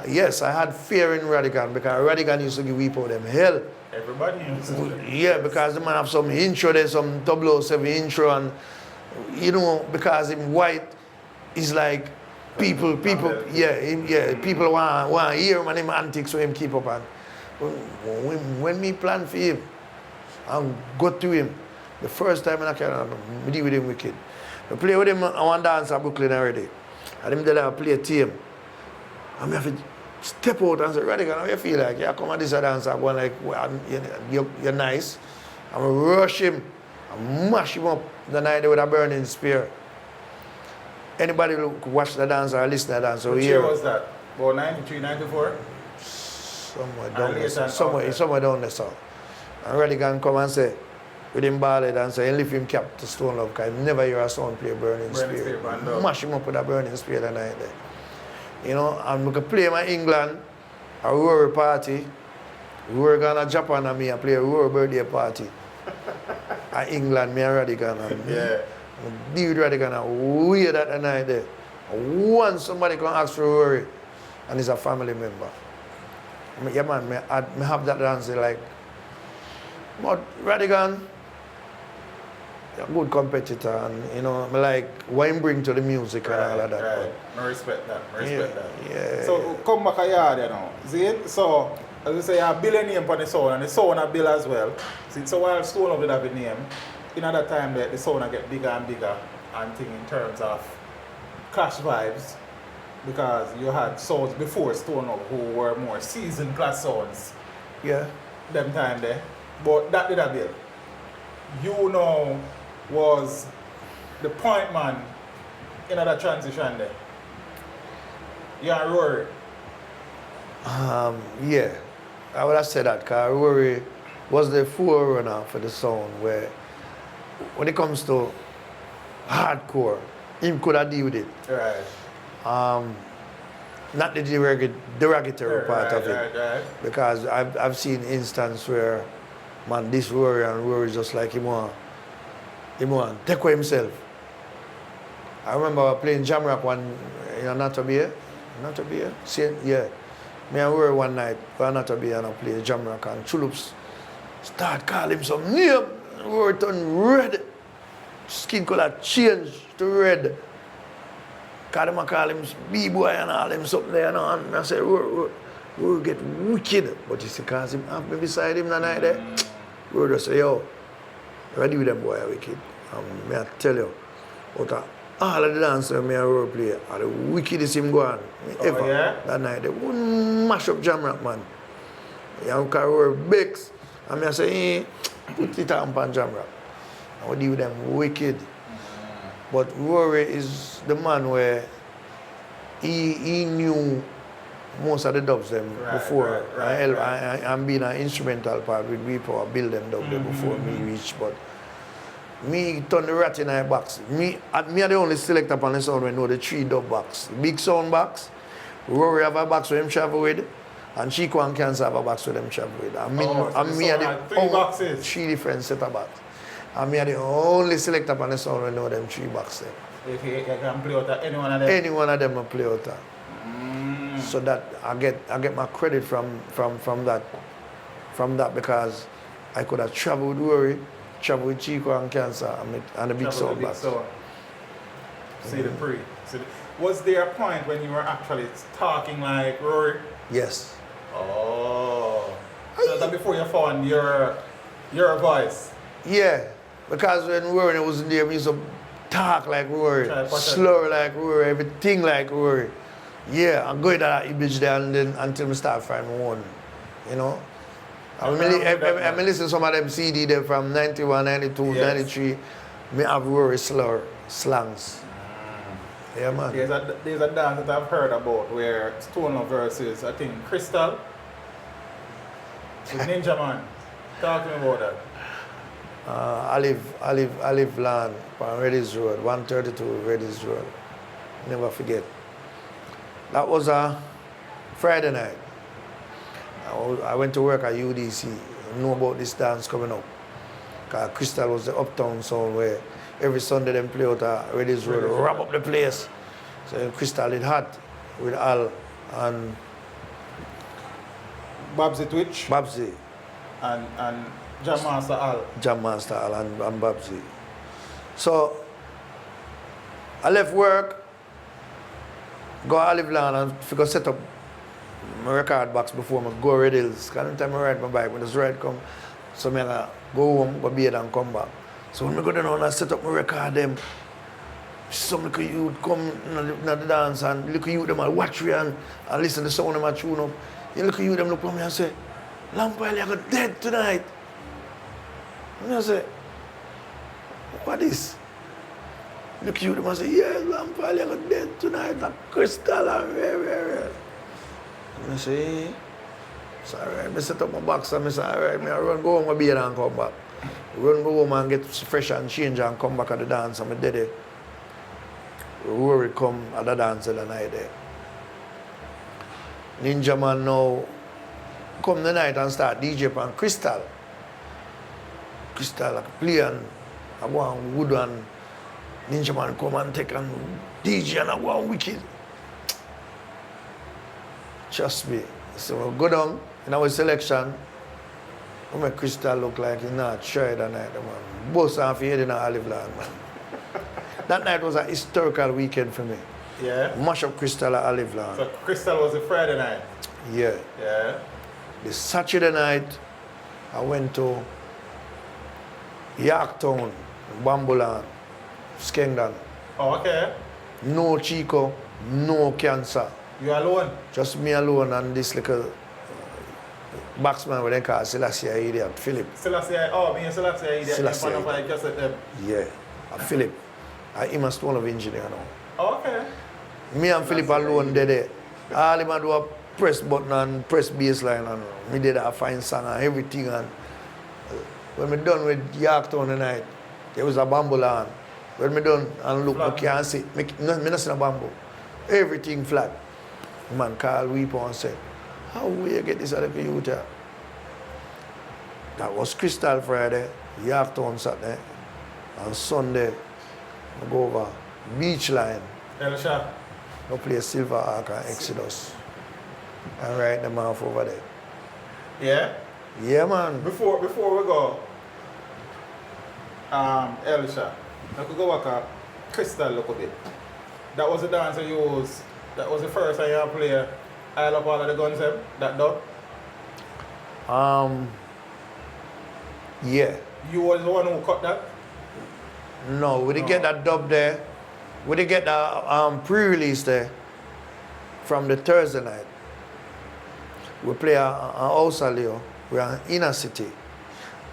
Yes, I had fear in Radigan because Radigan used to give people them hell. Everybody used to. Yeah, because the man have some intro, there's some 007 intro and, because him white, he's like, people want to hear him and him antics so him keep up and when me plan for him and go to him, the first time I can deal with him wicked. I play with him, I want to dance at Brooklyn already. And him there I play a team. And I have to step out and say, Radigan, how you feel like? You come at this dance, I'm going like, well, you're nice. I'm going to rush him and mash him up the night with a burning spear. Anybody who watch the dance or listen to the dance or hear. What year was that? About 93, 94? Somewhere down there, so. And Radigan come and say, with him ballad and say, lift him cap to Stone Love, because he never hear a sound play burning spear. Mash him up with a burning spear that night there. And we could play my England, a Rory party. Rory gonna Japan and me and play a Rory birthday party. At England, me and Radigan. And deal with Radigan and weird that night there. Once somebody can ask for Rory and he's a family member. Yeah man, I have that dance like, but Radigan, a good competitor and me like what him bring to the music and all of that. Right. I respect that. Yeah. So come back a yard, See? So as we say, you Bill a name for the sound and the sound a Bill as well. So while Stone Love did have a name, in that time the sound get bigger and bigger and thing in terms of clash vibes because you had sounds before Stone Love who were more seasoned class sounds. Yeah. Them time there. But that did a Bill. Was the point man in that transition there. You and Rory. Yeah, I would have said that because Rory was the forerunner for the sound where, when it comes to hardcore, him could have deal with it. Right. Not the derogatory part of it. Right. Because I've seen instances where, man, this Rory and Rory just like him want take away himself. I remember playing jam rock one in Anatobia. Yeah. Me and Rory one night for Anatobia and I play jam rock and Chulups start calling him some name. Rory turned red. Skin color changed to red. Cause them call him B-boy and all them something there and I say, Rory get wicked. But you see, cause him have me beside him that night there, Rory just say, yo, ready with them boy are wicked. May I tell you, but all of the dancers me and Rory play are the wickedest him go on ever. Yeah? That night they wouldn't mash up jam rock, man. You call Rory Bex and I say, hey, put it on jam rock. I would deal with them wicked. But Rory is the man where he knew most of the dubs them before. I'm being an instrumental part with people build them dub there before me reach. But me turn the rat in my box. Me are the only selector on the sound when know the 3 dub box. The big sound box. Rory have a box with him travel with. And Chico and Cancer have a box with them travel with. Me are the 3 boxes. 3 different set of box. And me are the only selector on the sound when know them 3 boxes. If you can play out any one of them? Any one of them I play out. So that I get my credit from that because I could have traveled with Rory, traveled with Chico and Cancer and the big sound box. See the pre. Was there a point when you were actually talking like Rory? Yes. Oh. So that before you found your voice? Yeah. Because when Rory wasn't there, we used to talk like Rory, slur like Rory, everything like Rory. Yeah, I'm going to that image there and then until we start finding one. You know? I listen to some of them CD there from 91, 92, yes. 93. Me have Rory slangs. Yeah, man. There's a dance that I've heard about where Stoner versus, I think, Crystal with Ninja Man. Talk to me about that. I live land on Reddy's Road, 132 Reddy's Road. Never forget. That was a Friday night. I went to work at UDC. I knew about this dance coming up. Because Crystal was the uptown sound where every Sunday them play out at Reddy's Road, wrap up the place. So Crystal did hot with Al and Babsy Twitch. Babsy. And Jam Master Al. Jam Master Al and Babsy. So I left work, go to Olive Land and figure set up my record box before I go Red Hills. Because anytime I ride my bike, when this ride come, so I go home, go bathe and come back. So when I go down and set up my record, them, some little youth come in the dance and little youth them and watch me and listen to the sound of my tune up. The little youth them look at me and say, Lampile, you got dead tonight. And I say, what is? Look you them and say, yeah, Lampile, you got dead tonight, like Crystal and rare. And I say, it's all right. I set up my box and I say, all right, I run go home a beer and come back. Run go home and get fresh and change and come back at the dance and I did it. Rory come at the dance the night there. Ninja Man now come the night and start DJ on Crystal. Crystal like play and I go on wood and Ninja Man come and take and DJ and I go on wicked. Trust me. So we go down in our selection. We make Crystal look like he's not tried that night, man. Both off here in Olive Land, man. That night was a historical weekend for me. Yeah. Mash up Crystal at Olive Land. So Crystal was a Friday night. Yeah. Yeah. The Saturday night, I went to Yorktown, Bambuland, Skengdan. Oh, okay. No Chico, no Cancer. You alone? Just me alone and this little boxman what they call Selassie idiot, Philip. Selassie, oh, me and Selassie idiot. Selassie. Just at them. Yeah, Philip. I'm a stone of engineer now. Oh, okay. Me and Philip alone there. All him do press button and press bass line and me did a fine song and everything and when me done with Yorktown tonight, there was a bamboo land. When me done and look, I can't see, me not see a bamboo. Everything flat. The man called Weepo and said, how will you get this out of youth here? That was Crystal Friday, Yorktown Saturday, and Sunday, I go over Beach Line. Elisha. I play Silver Arc and Exodus. And write them off over there. Yeah? Yeah, man. Before we go, Elisha, I could go back at Crystal a little bit. That was the dance you used. That was the first time you play I Love All of the Guns, that dub? Yeah. You was the one who cut that? No, we didn't get that dub there. We didn't get the pre-release there from the Thursday night. We play a house of Leo. We are in Inner City.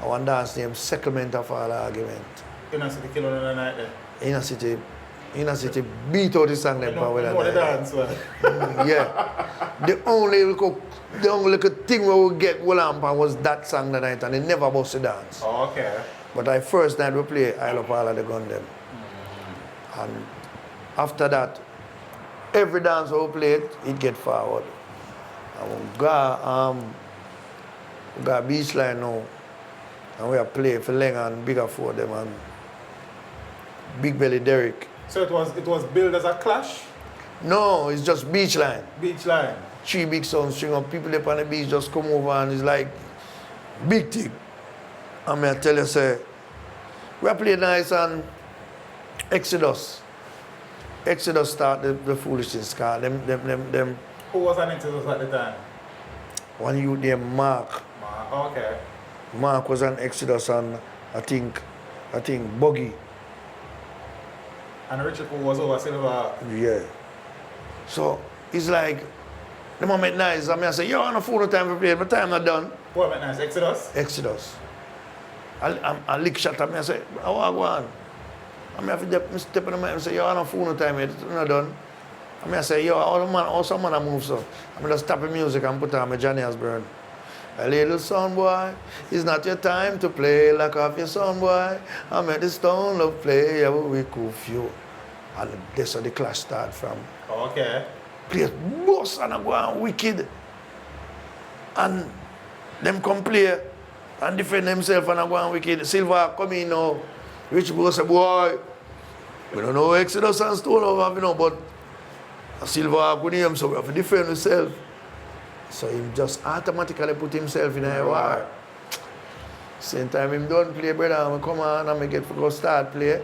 I one dance named Settlement of All Argument. Inner City killing on the night there? Inner City beat out the song them power that the dance, man. Yeah. The only little thing we would get Willampa was that song that night and they never bust the dance. Oh, okay. But the first night we play I Love All of the Gun them. And after that, every dance we played, it get forward. And we got Beach Line now. And we are playing for Leng and Bigger for them and Big Belly Derrick. So it was billed as a clash? No, it's just Beach Line. Beach Line. 3 big sound string of people up on the beach just come over and it's like big thing. And I tell you, say, we play nice and Exodus. Exodus start the foolishness car. Them. Who was an Exodus at the time? One youth named Mark. Okay. Mark was an Exodus and I think Buggy. And Richard was over Silver. Yeah. So it's like the moment nice. I mean I say, yo, I'm on a full time to play, my time not done. What meant nice? Exodus? Exodus. I lick shot at me, I say, how I go on? I mean, I step in the mic and say, yo, I'm on a full time, it's not done. I mean, I say, yo, how some man I move so? I mean, just stop the music and put on my Johnny Osborne. A little son boy, it's not your time to play, lock off your son boy. I'm at the stone love play, we cool few. And that's how the clash start from. Okay. Play boss and I go on wicked. And them come play and defend themselves and I go on wicked. Silver come in now. Rich boy say, boy, we don't know Exodus and Stone over, you know, but Silver go near him, so we have to defend himself. So he just automatically put himself in a war. Same time him done play, brother, and I come on and I get to go start play.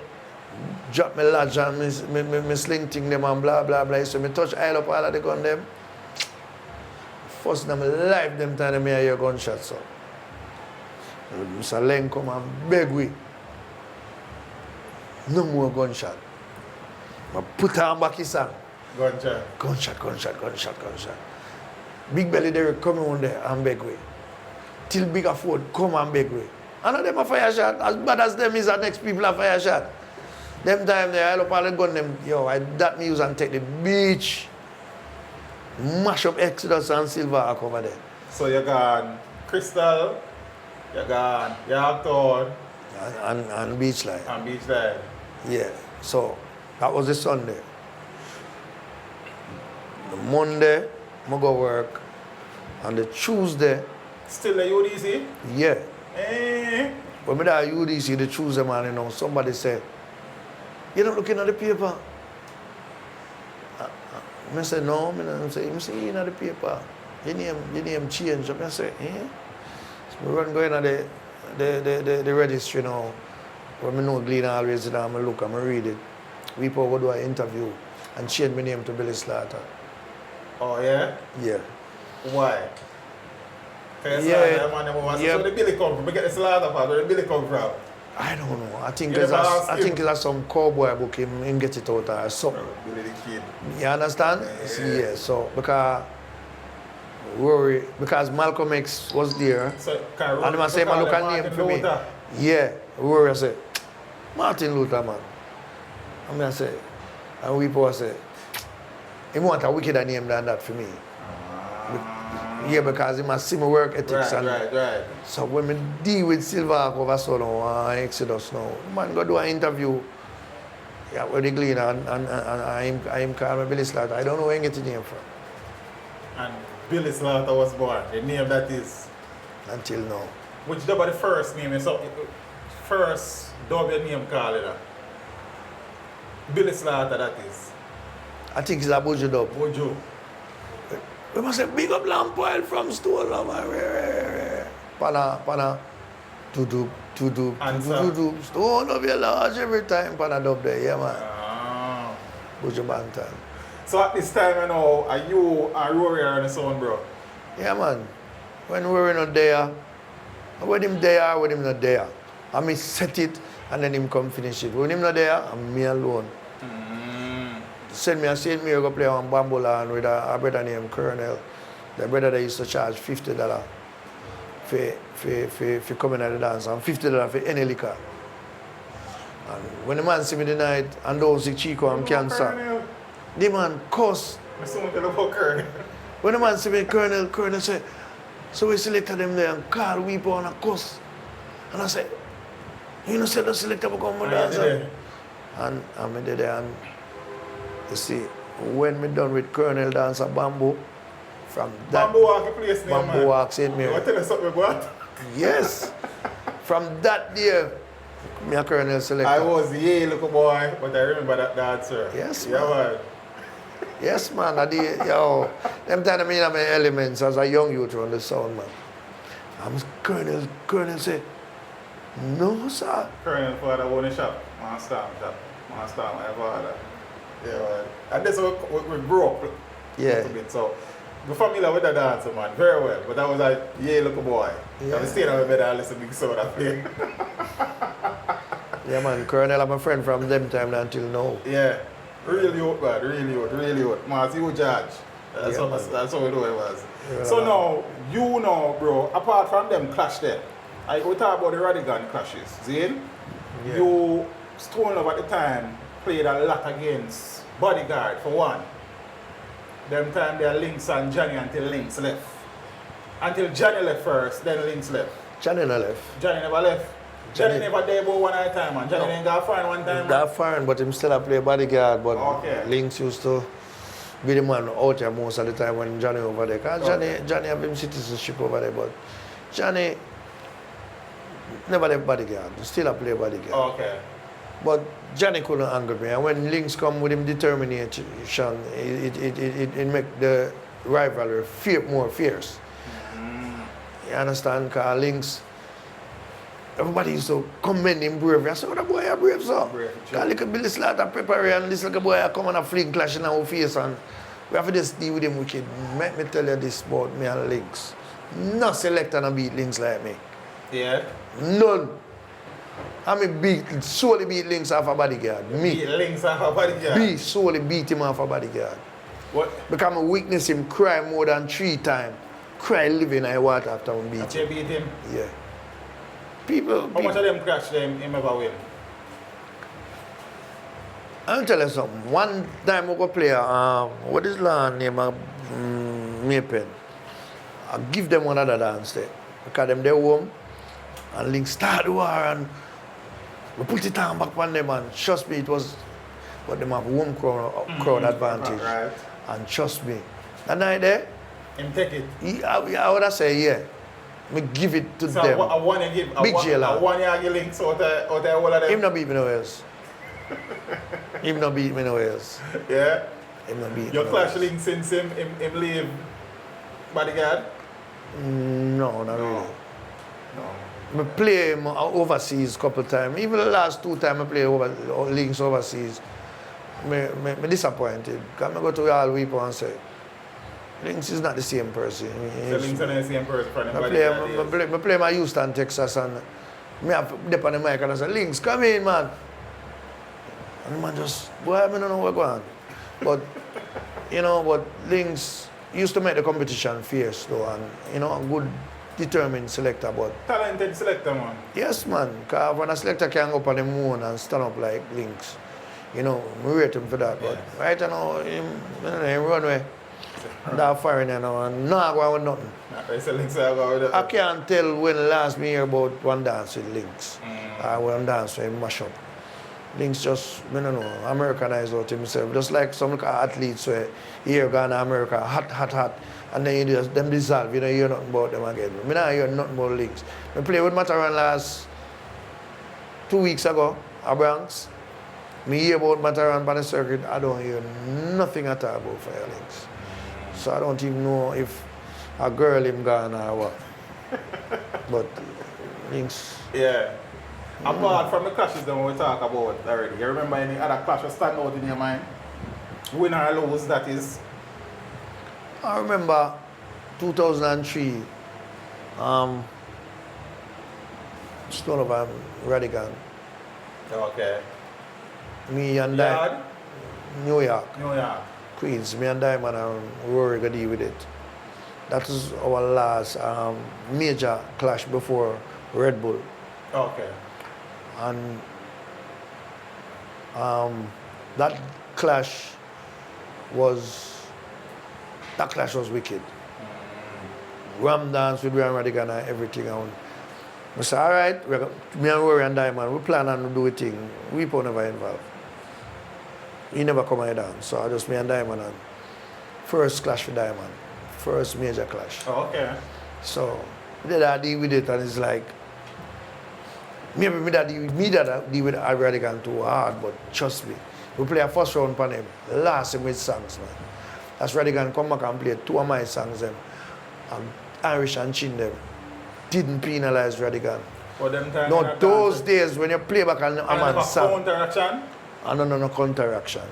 Drop my lodge and me sling thing them and blah blah blah. So I touch oil up all of the gun them. First time in my life them time I hear gunshots. So Mr. Leng come and beg we. No more gunshot. I put on back his song. Gunshot. Big Belly Derrick come on there and beg we. Till Bigger Ford come and beg we. And them a fire shot. As bad as them is, the next people a fire shot. Them time they all up all the gun them. Yo, that me use and take the beach. Mash up Exodus and Silver Arc over there. So you got Crystal, you got Yorktown. And Beach Line. And Beach Line. Yeah. So that was the Sunday. The Monday, I go work. And the Tuesday. Still the UDC? Yeah. Eh. When I at UDC, the Tuesday man, you know, somebody said, you're not looking at the paper? I said, no. I say, you see, in the paper. Your name changed. I say, eh? So I run going to the registry now. When I know Glenn always there, I look and I read it. People go do an interview and change my name to Billy Slaughter. Oh, yeah? Yeah. Why? Yeah. So the Billy come from? We get the Slaughter part, where the Billy come from? I don't know. I think it's some cowboy book him get it out or something. Billy the Kid. You understand? Yeah. So because Malcolm X was there, So, and I say, man, look at name for me. Yeah. Rory say, Martin Luther, man. And I say, and we say, he want a wickeder name than that for me. Yeah, because he must see my work ethics. Right. So when I deal with Silver over so now, Exodus now, man go do an interview. Yeah, with the Glean and I'm called Billy Slaughter. I don't know where I get the name from. And Billy Slaughter was born. The name that is. Until now. Which dub the first name? So first dub your name called it. Billy Slaughter that is. I think it's a Buju dub. Bojo. We must say big up lamp oil from store. Pana. To do. Stone of your large every time pana dub there, yeah man. Buju Bantan. So at this time you know, are you and Rory on the sound, bro? Yeah man. When Rory not there, when him there, when him not there. I me set it and then him come finish it. When him not there, I'm me alone. Send me a St. Mary go play on Bamboland with a brother named Colonel. The brother that used to charge $50 for coming at the dance and $50 for any liquor. And when the man see me the night and don't see Chico and cancer, the man cuss. When the man see me, Colonel say, so we selected them there and call weep on a cuss. And I say, you know, say the selector will come and dance. And I'm there and you see, when me done with Colonel dance at Bamboo, from that Bamboo Walk St. Mary. You tell us something about? Yes. From that day, me a Colonel selector. I was little boy, but I remember that dancer. Yes, yeah, man. Yes, man. Yo, them time I mean I'm in elements as a young youth on the sound, man. I'm Colonel say, no, sir. Colonel father own a shop, master my father. Yeah, man. And that's how we grew up. Yeah. A bit. So, we're familiar with the dancer, man, very well. But I was like, little boy. Yeah. I'm staying on my bed and listen to Big Soda play. Yeah, man. Colonel, I'm a friend from them time until now. Yeah. Really old, man. Really old. Man, see you judge. That's how we do it was. Yeah. So now, you know, bro, apart from them clash there, we talk about the Radigan clashes. Zane, you, Stone Love at the time, played a lot against Bodyguard for one. Them time there Links and Johnny until Links left. Until Johnny left first, then Links left. Johnny never left. Johnny never left. Johnny never there about one at a time, man. Johnny didn't go fine one time. That fine, but him still a play Bodyguard. But okay. Links used to be the man out there most of the time when Johnny over there. Because Johnny have him citizenship over there, but Johnny never left Bodyguard. Still a play Bodyguard. Okay. But Johnny couldn't anger me. And when Links come with him determination, it make the rivalry more fierce. You understand? Because Links, everybody used to commend him bravery. I said, oh, that boy is brave, so. Because little Billy Slaughter prepare and this little boy come and a fling clash in our face and we have to just deal with him wicked. Let me tell you this about me and Links. No selector and beat Links like me. Yeah? None. I solely beat Links off a Bodyguard. Me. Beat Links off a Bodyguard? Solely beat him off a Bodyguard. What? Because I witness him cry more than 3 times. Cry living in water after I beat him. You beat him? Yeah. People. How much of them crash him ever win? I'll tell you something. One time we go play, what is the name of Maypen? I give them one other dance there. Because them they home and Link start the war and we put it on back on them and trust me it was, but them have home crowd advantage. Right. And trust me. That night there, him take it? I would have say yeah. Me give it to so them. I want to give Big jailer. I want to give Links out of all of them. Him not beat me no else. Him not beat me no else. Yeah? Him not beat me You no clash else. Links since him leave Bodyguard? No, not really. No. I play him overseas a couple of times. Even the last 2 times I play Links overseas, I'm disappointed. Because I go to all people and say, Links is not the same person. So Links is not the same person for I play my Houston, Texas, and I have dip on the mic and I say, Links, come in, man. And the man just, boy, I don't know what's going on. But, but Links used to make the competition fierce, though, and, a good, determined selector, but... Talented selector, man. Yes, man. Because when a selector can go up on the moon and stand up like Links, we rate him for that. But right now, him run away. That foreign, you know, and no, I go with nothing. I can't tell when last me hear about one dance with Links. I one dance with mash up. Links just, I don't know, Americanized out himself. Just like some athletes where here gone to America, hot, and then you just, them dissolve, you know, you hear nothing about them again. I don't hear nothing about Links. I played with Mataran last 2 weeks ago at Bronx. Me hear about Mataran on the circuit, I don't hear nothing at all about Fire Links. So I don't even know if a girl him gone or what. But Links. Yeah. Apart from the clashes that we talk about already, you remember any other clash that stand out in your mind? Win or lose, that is? I remember 2003, Stone of Radigan. Okay. Me and Yard? New York. New York. Queens, me and Diamond and Rory got deal with it. That was our last major clash before Red Bull. Okay. And that clash was wicked. Ram dance with Ram Radigan and everything. And I said, all right, me and Rory and Diamond, we plan on to do a thing. We never involved. He never come and dance. So just me and Diamond and first clash with Diamond. First major clash. Oh, okay. So we did that deal with it and it's like maybe me that deal with Radigan too hard, but trust me. We play a first round on him, last him with songs, man. As Radigan come back and play 2 of my songs them. Irish and Chin them. Didn't penalize Radigan. No, those days when you play back on a man's song. Counteraction? No counteraction.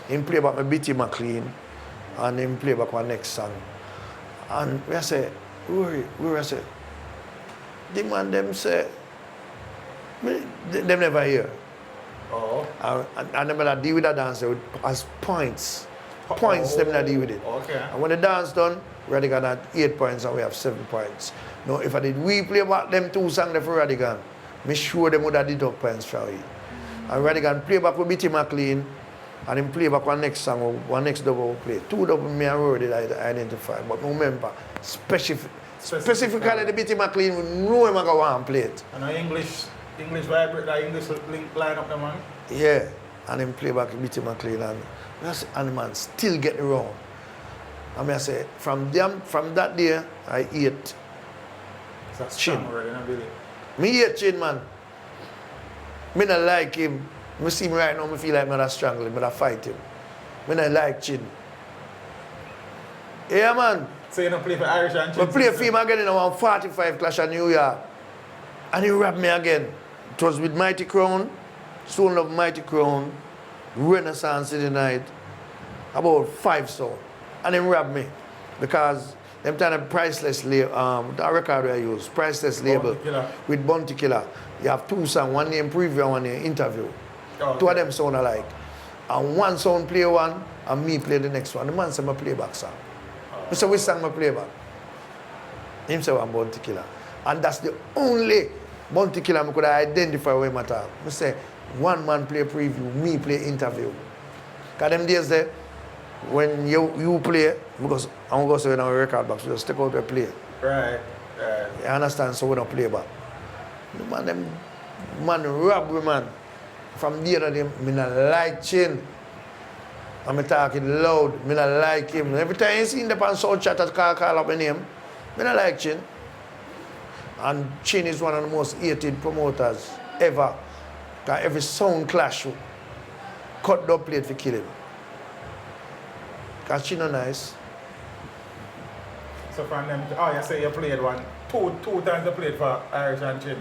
Him play back my Bitty McLean and him play back my next song. And we say, Rory, I say, the man them say, them never hear. Oh. And them that deal with that dance as points. Points, them that deal with it. Okay. And when the dance done, Radigan had 8 points and we have 7 points. Now, if I did we play back them 2 songs for Radigan, me sure them would have deduct points for you. And Radigan play back with Bitty McLean and him play back one next song, one next double play. 2 double me and Rory did identify. But remember, specifically the Bitty McLean, we know him going to want to play it. And English vibrate, the English line up the man? Yeah. And him play back with Bitty McLean and the man still get around. And I say, from that day, I ate Chin. Me ate Chin, man. Me not like him. Me see me right now, me feel like me not strangle him, me not fight him. Me not like Chin. Yeah, man. So you don't play for Irish and Chin? I play for him again in a 45 clash in New York. And he robbed me again. It was with Mighty Crown, Stone of Mighty Crown, Renaissance in the night, about 5 songs. And he robbed me. Because them time of priceless label, that record I use, priceless label with Bounty Killer. You have 2 songs, one name preview and one name interview. Oh, okay. 2 of them sound alike. And one sound play one and me play the next one. The man said my playback song. I said, which song my playback? Him said I'm Bounty Killer. And that's the only Bounty Killer I could identify with him at all. I say, one man play preview, me play interview. Because them days there, when you play, because I'm going to say in our record box, we just take out the play. Right. You understand? So we don't play back. The man rob me, man. From the other day, me not like Chin. I'm talking loud, me not like him. Every time you see him on Soul Chat that call up my name, me not like Chin. And Chin is one of the most hated promoters ever. Because every sound clash, cut the plate for kill him. Because Chin is nice. So from them, you say you played two times you played for Irish and Chin?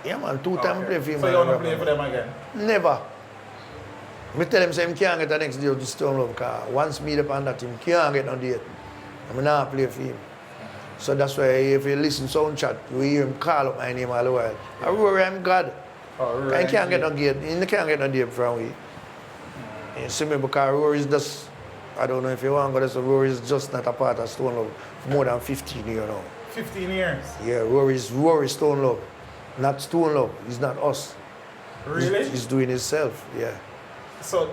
Yeah, man, 2 times I play for him. So you want to play for them again? Never. I tell him, say, he can't get the next deal to Stone Love, because once me upon that, him can't get no date. I'm not play for him. So that's why if you listen to Sound Chat, you hear him call up my name all the while. I Rory, I'm God. He can't get no date. He can't get no date from me. You see me, because Rory is just, I don't know if you want to go there, so Rory is just not a part of Stone Love for more than 15 years now. 15 years? Yeah, Rory is Stone Love. Not Stone Love. He's not us. Really? He's doing himself, yeah. So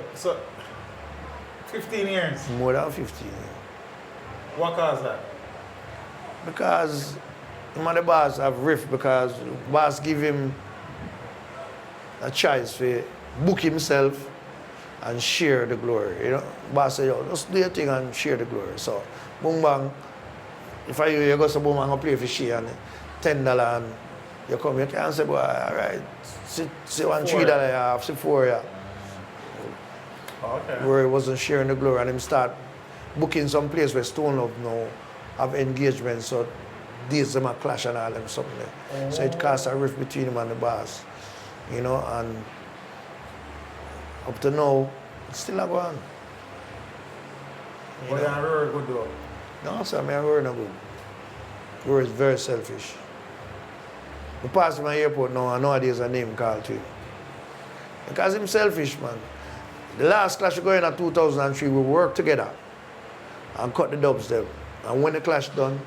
15 years? More than 15 years. What caused that? Because him and the boss have rift because the boss give him a choice to book himself and share the glory. You know, boss say, yo, just do your thing and share the glory. So, boom bang, if I you go to boom bang and play for she and $10 and you come, you can say, boy, all right, see one $3 you have, see $4 yeah. Okay. Where he wasn't sharing the glory and him start booking some place where Stone Love now have engagement, so days them a clash and all them something there. So it caused a rift between him and the boss. You know, and up to now, it's still a go on. But you're very good though. No, sir, I'm Rory not good. Rory is very selfish. I pass him at the airport now and nowadays a name called to him. Because him selfish, man. The last clash we go in at 2003, we worked together and cut the dubs them. And when the clash done,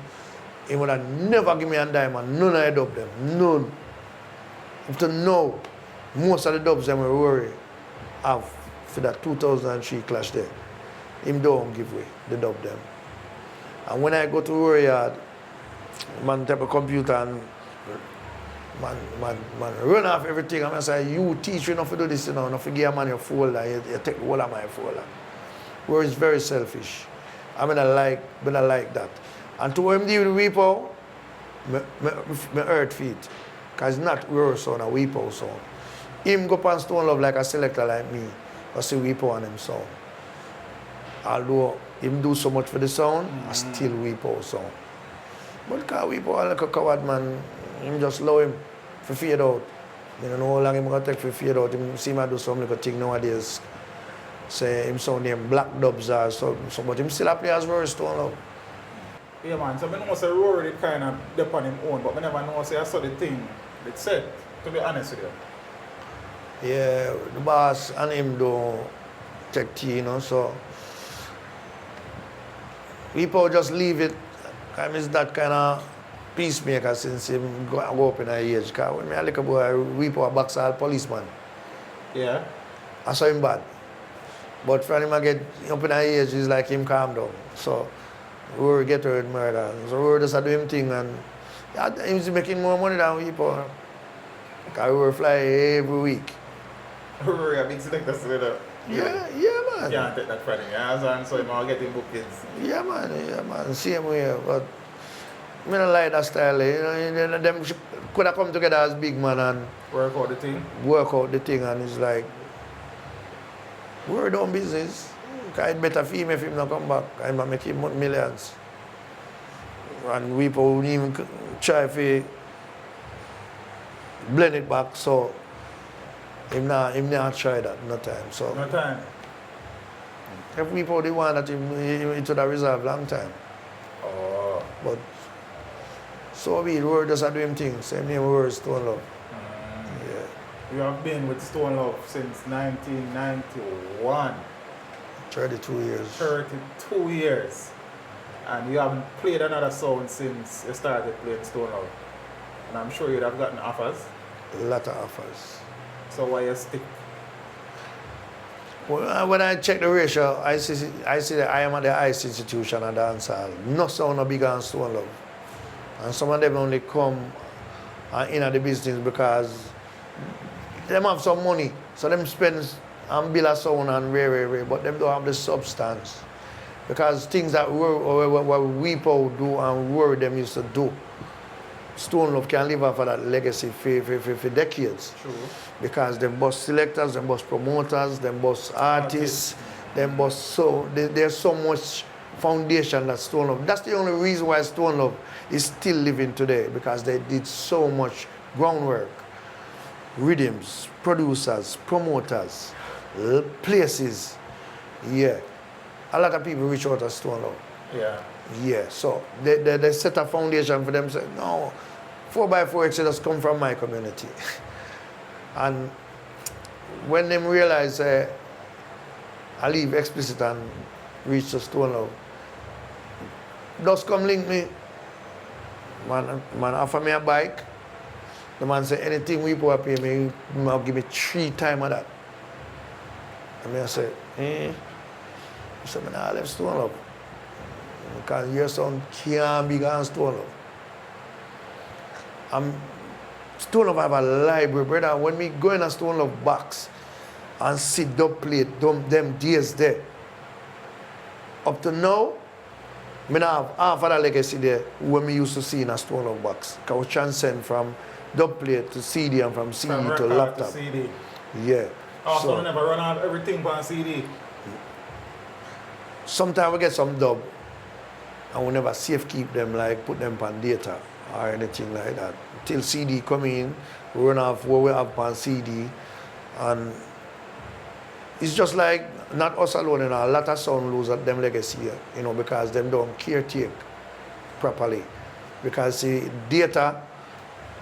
he would have never give me a dime and none of the dub them. None. Up to now, most of the dubs them we Rory have for that 2003 clash there. Him don't give way, the dub them. And when I go to Rory yard, man type of computer and man run off everything. And I say, you teach me enough to do this, you know, enough to give a man your folder, you take the whole of my folder. Rory is very selfish. I mean, I like that. And to him deal with Weepo, me hurt feet. Because it's not Rory sound, a Weepo sound. Him go pan Stone Love like a selector like me, or see Weepo on him sound. Although him do so much for the sound, I still Weepo sound. But because Weepo like a coward man, him just allow him to fade out. I don't know how long him going to take to fade out. Him see me do some little thing nowadays. Say him sound name Black Dubs or so, but him still a play as Rory Stone Love. Yeah man, so I know say Rory did kind of dip on him own, but I never know say I saw the thing it said, to be honest with you. Yeah, the boss and him don't take tea, you know, so people just leave it. I'm that kind of peacemaker since him go up in a age. Because when I look at boy, Weepo a box all policeman. Yeah. I saw him bad. But when him get up in a age, it's like him calm down. So Rory get her with murder. So Rory just do him thing and he's making more money than Weepo. Because Rory fly every week. Rory a big selector still. Yeah, man. Can't take that Friday, yeah, so him all getting bookings. Yeah, man. Same way. But I don't like that style. You know, them could have come together as big man and Work out the thing. And it's like, we're doing business. Because it's better for him if him not come back. I'm going to make him millions. And people won't even try to blend it back, so him not try that, no time. So No time. if people they want that it would have resolved long time. Oh. But so be it, Rory just do him thing. Same name Rory Stone Love. Yeah. You have been with Stone Love since 1991. 32 years. 32 years. And you haven't played another sound since you started playing Stone Love. And I'm sure you'd have gotten offers. A lot of offers. So why you stick? Well, when I check the ratio, I see that I am at the highest institution and dancehall. No sound no bigger than Stone Love. And some of them only come in at the business because them have some money. So them spend and build a sound and rare, but them don't have the substance. Because things that Weepo do and Rory them used to do, Stone Love can live off of that legacy for decades. True. Because them boss selectors, them boss promoters, them boss artists, them boss there's so much foundation that Stone Love. That's the only reason why Stone Love is still living today, because they did so much groundwork. Rhythms, producers, promoters, places. Yeah. A lot of people reach out to Stone Love. Yeah. Yeah, so they set a foundation for them, say, no, 4x4 Exodus come from my community. And when them realize I leave explicit and reach to Stone Love, just come link me. Man offer me a bike. The man say, anything we put up here, me, I'll give me 3 times of that. And I say, I said, I left Stone Love. Because your son can't be gone Stone Love. Stone Love have a library, brother. When we go in a Stone Love box and sit dub plate, them days there. Up to now, I have half of the legacy there when we used to see in a Stone Love box. Because we transcend from dub plate to CD and from CD to laptop. To CD. Yeah. Oh, so we never run out everything on CD. Sometimes we get some dub and we never safe keep them, like put them on data or anything like that. Till CD come in, we run off what we have on CD, and it's just like not us alone, you know, a lot of sound lose them legacy, you know, because them don't caretake properly. Because see, data,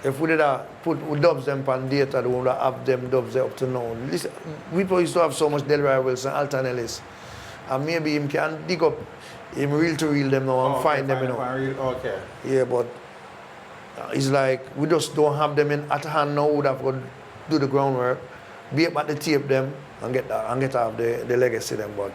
if we did put dubs them on data, we would have them dubs there up to now. Listen, we used to have so much Delroy Wilson, Alton Ellis, and maybe him can dig up him reel to reel them now and find them, you know. Okay. Yeah, but it's like we just don't have them in at hand now. We would have to do the groundwork, be able to tape them and get off the legacy them. But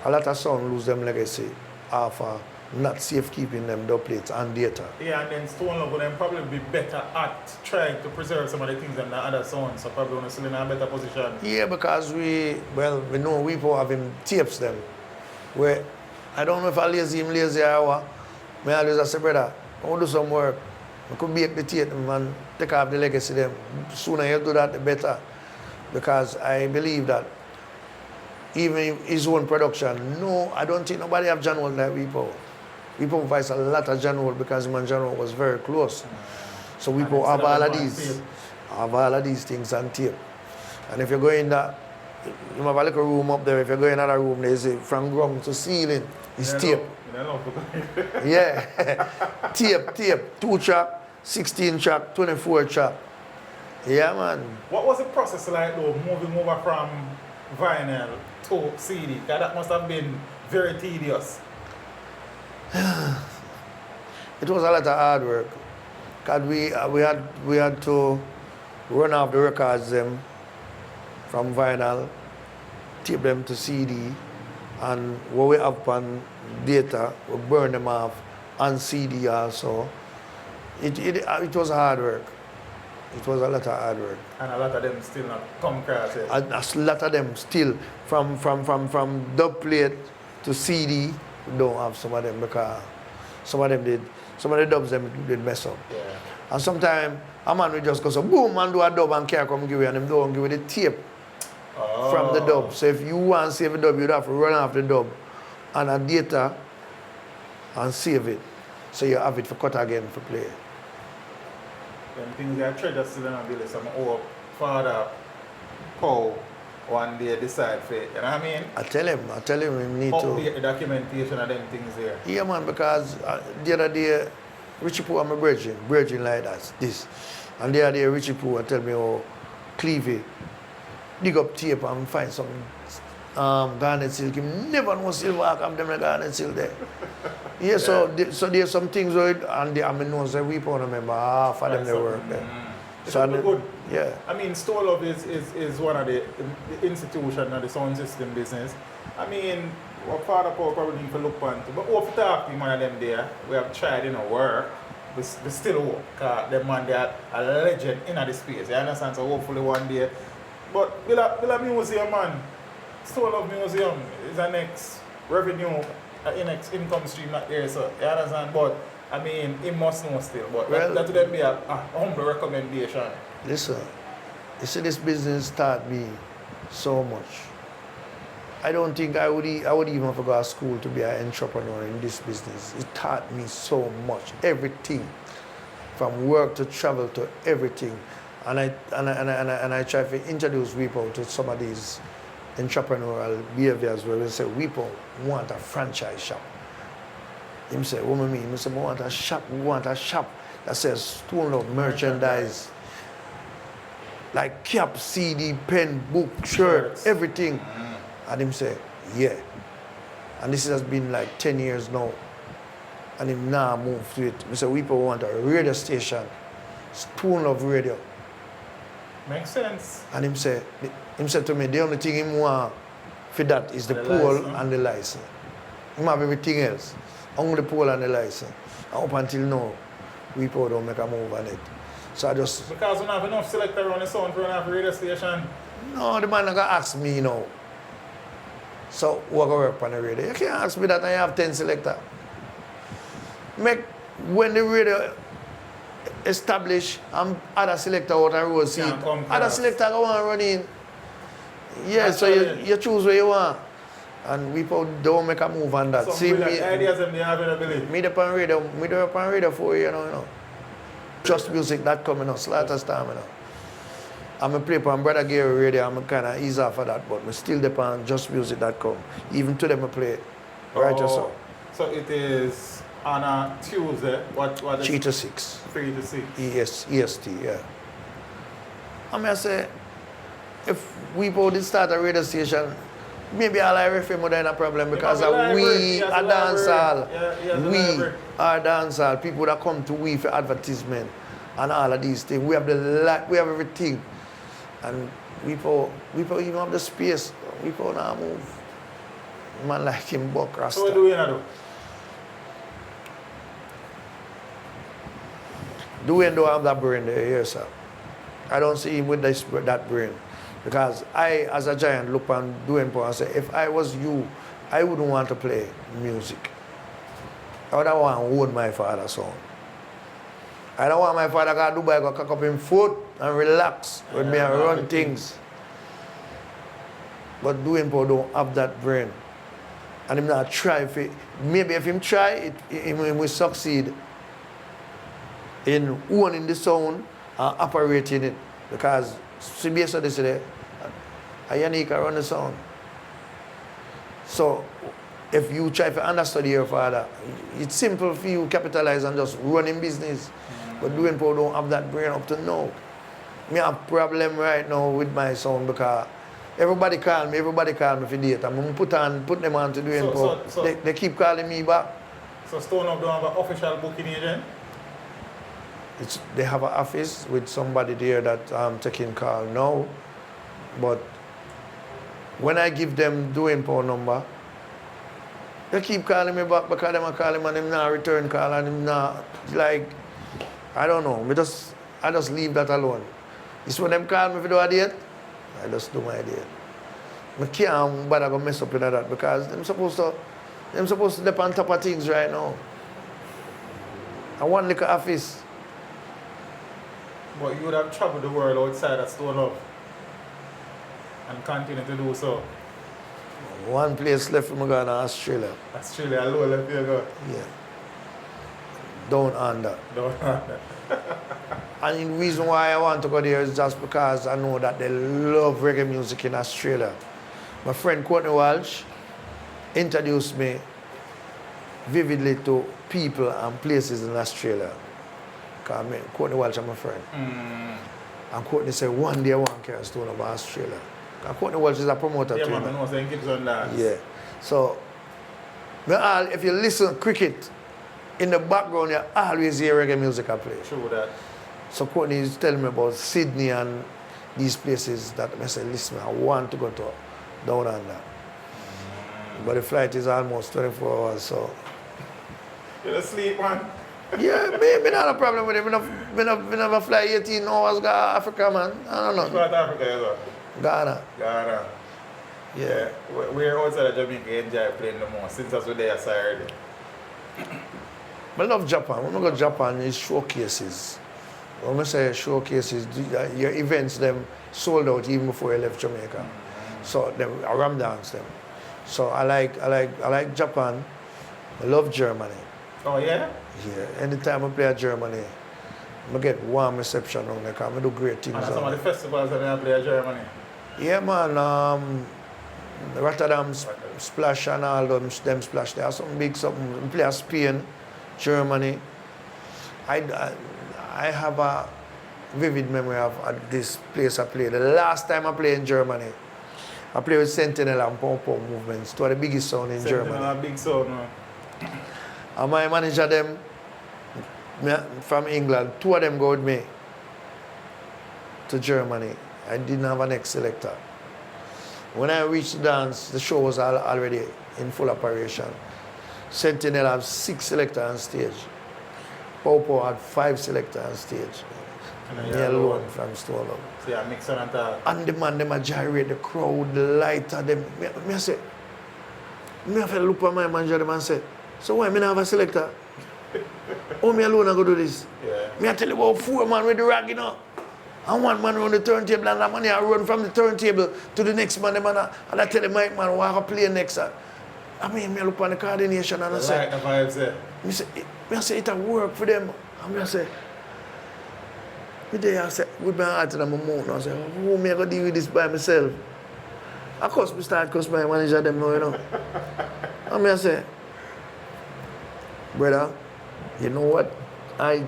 a lot of sound lose them legacy after not safe keeping them dub plates and data. Yeah, and then Stone Love would then probably be better at trying to preserve some of the things than the other sounds, so probably want to still in a better position. Yeah, because we know we have him tapes them. Where I don't know if I lazy him lazy or what. I always say, brother, I want to do some work. I could make the tape and take off the legacy them. The sooner you do that, the better. Because I believe that even his own production, no, I don't think nobody have John Wall like people. We provide a lot of John Wall because man John Wall was very close. So we have all of these things on tape. And if you go in that, you have a little room up there. If you go in another room, there's from ground to ceiling, it's tape. Yeah, tape, 2 track, 16 track, 24 track. Yeah, man. What was the process like though, moving over from vinyl to CD? Because that must have been very tedious. It was a lot of hard work. Cause we had to run off the records them from vinyl, tape them to CD, and what we have on data, we burn them off on CD also. It was hard work. It was a lot of hard work. And a lot of them still not come across it. A lot of them still, from dub plate to CD, we don't have some of them because some of the dubs them did mess up. Yeah. And sometimes a man will just go so boom and do a dub and can't come give you, and them don't give you the tape from the dub. So if you want to save a dub, you'd have to run off the dub and a data and save it. So you have it for cut again for play. Them things that treasure still in a village, some old father, Paul, one day decide for it. You know what I mean? I tell him we need update to the documentation of them things there. Yeah, man, because the other day, Richie Pooh and my brethren like that, this. And the other day, Richie Pooh tell me, oh, Clevey, dig up tape and find some garnet silk. You never know silver come them the garnet silk there. Yeah, so there's some things where and I know that we don't remember half of them they work there. So good. Yeah. I mean, Stone Love is one of the institutions of the sound system business. I mean, what Father Paul probably need to look onto. But over talk to one of them there, we have tried work. We still work. Because them man they are a legend in the space. You understand? So hopefully one day. But Villa Museum, man, Stone Love Museum is the next revenue, next income stream not there. So you understand? But I mean, it must know still, but that would be a humble recommendation. Listen, you see this business taught me so much. I don't think I would even have to go to school to be an entrepreneur in this business. It taught me so much, everything, from work to travel to everything. And I try to introduce people to some of these entrepreneurial behaviors where we say, people want a franchise shop. Him say, what do you mean? He say, we want a shop that says Stone Love merchandise. Like cap, CD, pen, book, shirt, everything. And him say, yeah. And this has been like 10 years now. And him now move to it. He say, people want a radio station, Stone Love Radio. Makes sense. And him say to me, the only thing him want for that is the pole and the license. Him have everything else. Only the pole and the license. And up until now, we don't make a move on it. So I just... Because we don't have enough selector on the sound for enough radio station. No, the man not gonna ask me now. So what go work on the radio? You can't ask me that I have 10 selector. When the radio establish other selector out and road seat, other selector go on running. Yeah, so you choose where you want. And we don't make a move on that. Some see me, ideas and they have availability. Me up on radio for you know. Just music that coming out, Slaughter Storm, you know. I'm a play on Brother Gary radio, I'm kind of ease off of that, but I still depend just music.com. Even to them I play right or so. So it is on a Tuesday, what is 3 to 6. 3 to 6. EST, yeah. I say, if we both did start a radio station, maybe all I refer more than a problem because we are dancehall. We are dancehall. People that come to we for advertisement and all of these things. We have we have everything. And people even have the space. People now move. Man like him buck rasta. So what do we do? Dwayne don't have that brain there, yes sir. I don't see him with that brain. Because I, as a giant, look on Dwayne Paul and say, if I was you, I wouldn't want to play music. I would want to hold my father's song. I don't want my father to go to Dubai, go cock up him foot and relax with me and run things. But Dwayne Paul don't have that brain. And him not try. Maybe if him try, he will succeed in owning the sound and operating it. Because CBS this today, I can run the sound. So if you try to understudy your father, it's simple for you to capitalize and just run in business. But Dwayne Paul don't have that brain up to now. Me have a problem right now with my sound because everybody call me for date. I'm going to put them on to Dwayne Paul. They keep calling me back. So Stone Up don't have an official booking agent? They have an office with somebody there that I'm taking call now. But when I give them Dwayne Paul number, they keep calling me back because they are calling and them not return call and them not like, I don't know. I just leave that alone. It's when them call me for do a date, I just do my date. I can't bother go mess up with that because them supposed to dip on top of things right now. I want like an office. But you would have traveled the world outside of Stone Up and continue to do so. One place left for me going to Australia. Australia alone left you go? Yeah. Down under. Down under. And the reason why I want to go there is just because I know that they love reggae music in Australia. My friend Courtney Walsh introduced me vividly to people and places in Australia. Because Courtney Walsh is my friend. And Courtney said, one day I want to carry Stone about Australia. And Courtney Walsh is a promoter too. Yeah, man, I know saying Gibson dance. Yeah. So, if you listen to cricket, in the background you always hear reggae music I play. True that. So Courtney is telling me about Sydney and these places that I say, listen, I want to go to down under. But the flight is almost 24 hours, so. You're asleep, man. Yeah, me not a problem with it. Me never fly 18 hours to Africa, man. I don't know. Which part of Africa you go? Ghana. Ghana. Yeah. Where outside of Jamaica you enjoy playing the most since that's where they are already? I love Japan. When I go to Japan, it's showcases. When I say showcases, your events them sold out even before you left Jamaica. So them I ram dance them. So I like Japan. I love Germany. Oh yeah? Yeah. Anytime I play at Germany, I get warm reception on there because I do great things. And some of the festivals that I play at Germany? Yeah man, Rotterdam Splash and all them splash. There are some big something. I play at Spain, Germany. I have a vivid memory of this place I played. The last time I played in Germany, I played with Sentinel and Pom Pom movements. Two of the biggest sound in Germany. Sentinel, big sound, man. And my manager them from England, two of them go with me to Germany. I didn't have an ex-selector. When I reached the dance, the show was already in full operation. Sentinel have 6 selectors on stage. Popo had 5 selectors on stage. And Me alone from Stone Love. So yeah, mix and talk. And the man, them a gyrate the crowd, the lighter, them. Me say, me have to look at my manager them and say, so why me not have a selector? How me alone I go do this? Yeah. Me I tell you about 4 man with the rag, you know. And 1 man run the turntable and that man I run from the turntable to the next man, and I tell the mic man, why I play next. I mean, me look on the coordination and I say, like the vibes there. Me say it a work for them. And I say, me there I say, with my heart in my mouth, I say, how me I go deal with this by myself? Of course, me start cuss my manager them now, you know. And I say, brother, you know what? I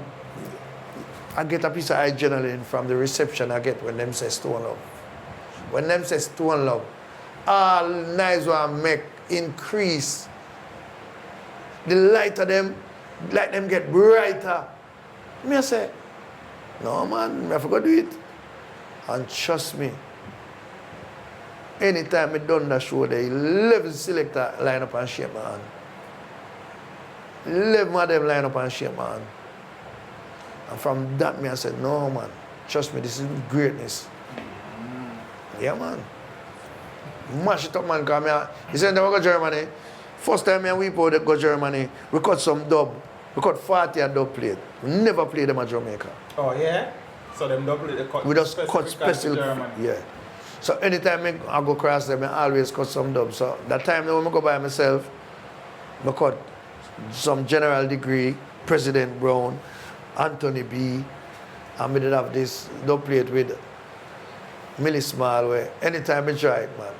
get a piece of adrenaline from the reception I get when them say Stone Love. When them say Stone Love, all nights one make increase. The light of them, like them get brighter. Me I say, no man, I forgot to do it. And trust me, anytime I done that show, the 11 selector line up and shake my hand. 11 of them line up and shake my hand. And from that, me I said, no man, trust me, this is greatness. Yeah man. Mash it up man, because he said, never go to Germany. First time me and we go to Germany, we cut some dub. We cut 40 and dub plate. We never played them at Jamaica. Oh yeah? So them dub plate, they cut We just cut special. Germany. Yeah. So anytime I go across them, I always cut some dub. So that time when I go by myself, I cut some General Degree, President Brown, Anthony B. And we did have this dub plate with Millie Small way. Anytime I try it, man.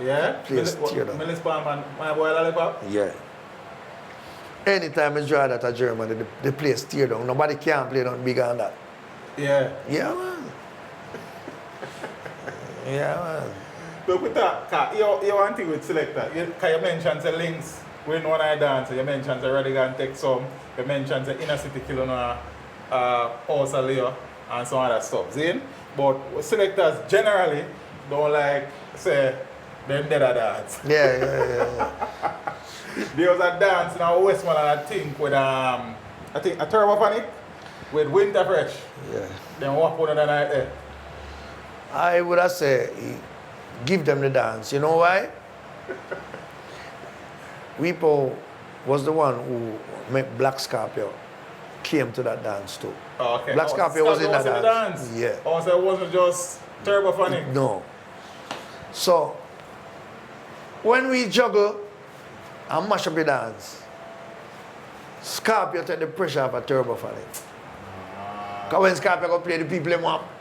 Yeah? Place tear down. Millie Small man, my boy Lollipop? Yeah. Anytime I try that at Germany, the place tear down. Nobody can play nothing bigger than that. Yeah. Yeah, man. Yeah, man. Look with that, you want to with selector. Because you mentioned the links when one I dance, you mentioned the Radigan take some, you mentioned the inner city Kilona, House Leo, and some other stuff. See? But selectors generally don't like say them dead a dance. Yeah. There was a dance in our Westmoreland, I think, with I think a Turbo Panic with Winter Fresh. Yeah. Then walk one of the night there. I would have said, give them the dance. You know why? Weepo was the one who made Black Scorpio came to that dance too. Oh, okay. Black Scorpio was in that dance. Yeah. Oh, so it wasn't just Turbo Panic? No. So, when we juggle and mash up the dance, Scorpio take the pressure off a Turbo Panic. Because when Scorpio go play, the people them up.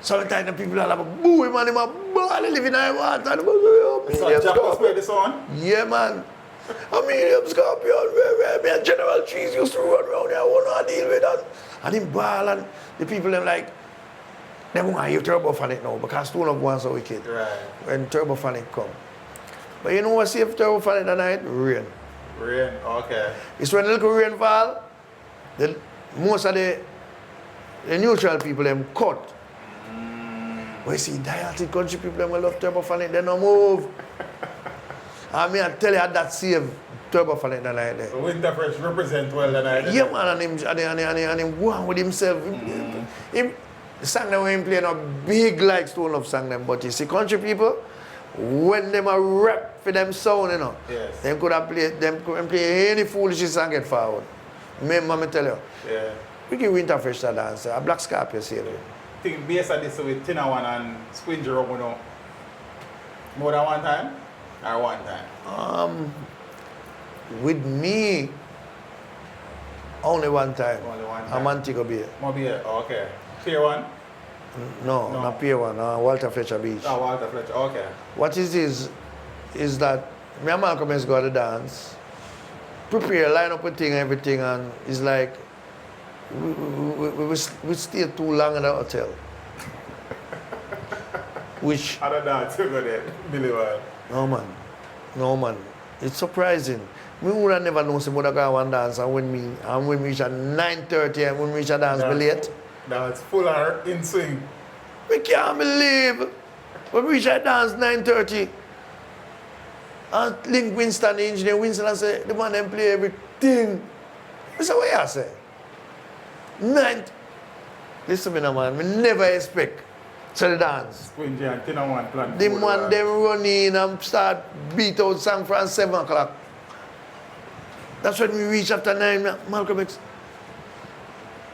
Sometimes the people are like, boo, man, him a ball, live in our water. So Jack was play this one? Yeah, man. I mean, him Scorpion, me and General Cheese used to run around here, I want to deal with that. And him ball, and the people them like, they want to hear Turbo Panic now, because Stone Love wants so wicked. Right. When Turbo Panic come. But you know what saved Turbo Panic that night? Rain. Rain, okay. It's when the little rain fall, most of the neutral people them cut. But you see, diegetic country people them will love Turbo Panic, they don't move. I mean, I tell you that saved Turbo Panic that night there. So Winter Fresh represent well that night. Yeah, man, and him go on with himself. The song that we play no big like Stone Love song them, but you see country people, when them a rap for them sound, you know, yes. them could have played, them could play any foolish song get forward. Me tell you. Yeah. We give Winter Fresh to dance, a Black Scorpio saved it. I think based on this with Tina One and Squingy Rob, you know, more than one time? Or one time? With me, only one time. Only one time. I'm Montego Bay. Mobile, okay. Pier 1? No, not Pier 1, Walter Fletcher Beach. Oh, Walter Fletcher, okay. What is that me and Malcolm has got to dance, prepare, line up a thing, everything, and it's like we stay too long in the hotel. Which I don't know, to go there, believe it. No man. It's surprising. We would have never known somebody go one dance, and when we reach at 9:30 and when we reach a dance we late. That's full of in swing. We can't believe when we reach a dance 9:30. And link Winston, the engineer Winston, and say, the man them play everything. I say, what you say? Ninth. Listen to me now, man. We never expect to the dance. Squingy and Tina one plan. The man them run in and start beat out song from 7 o'clock. That's when we reach after 9. Malcolm X.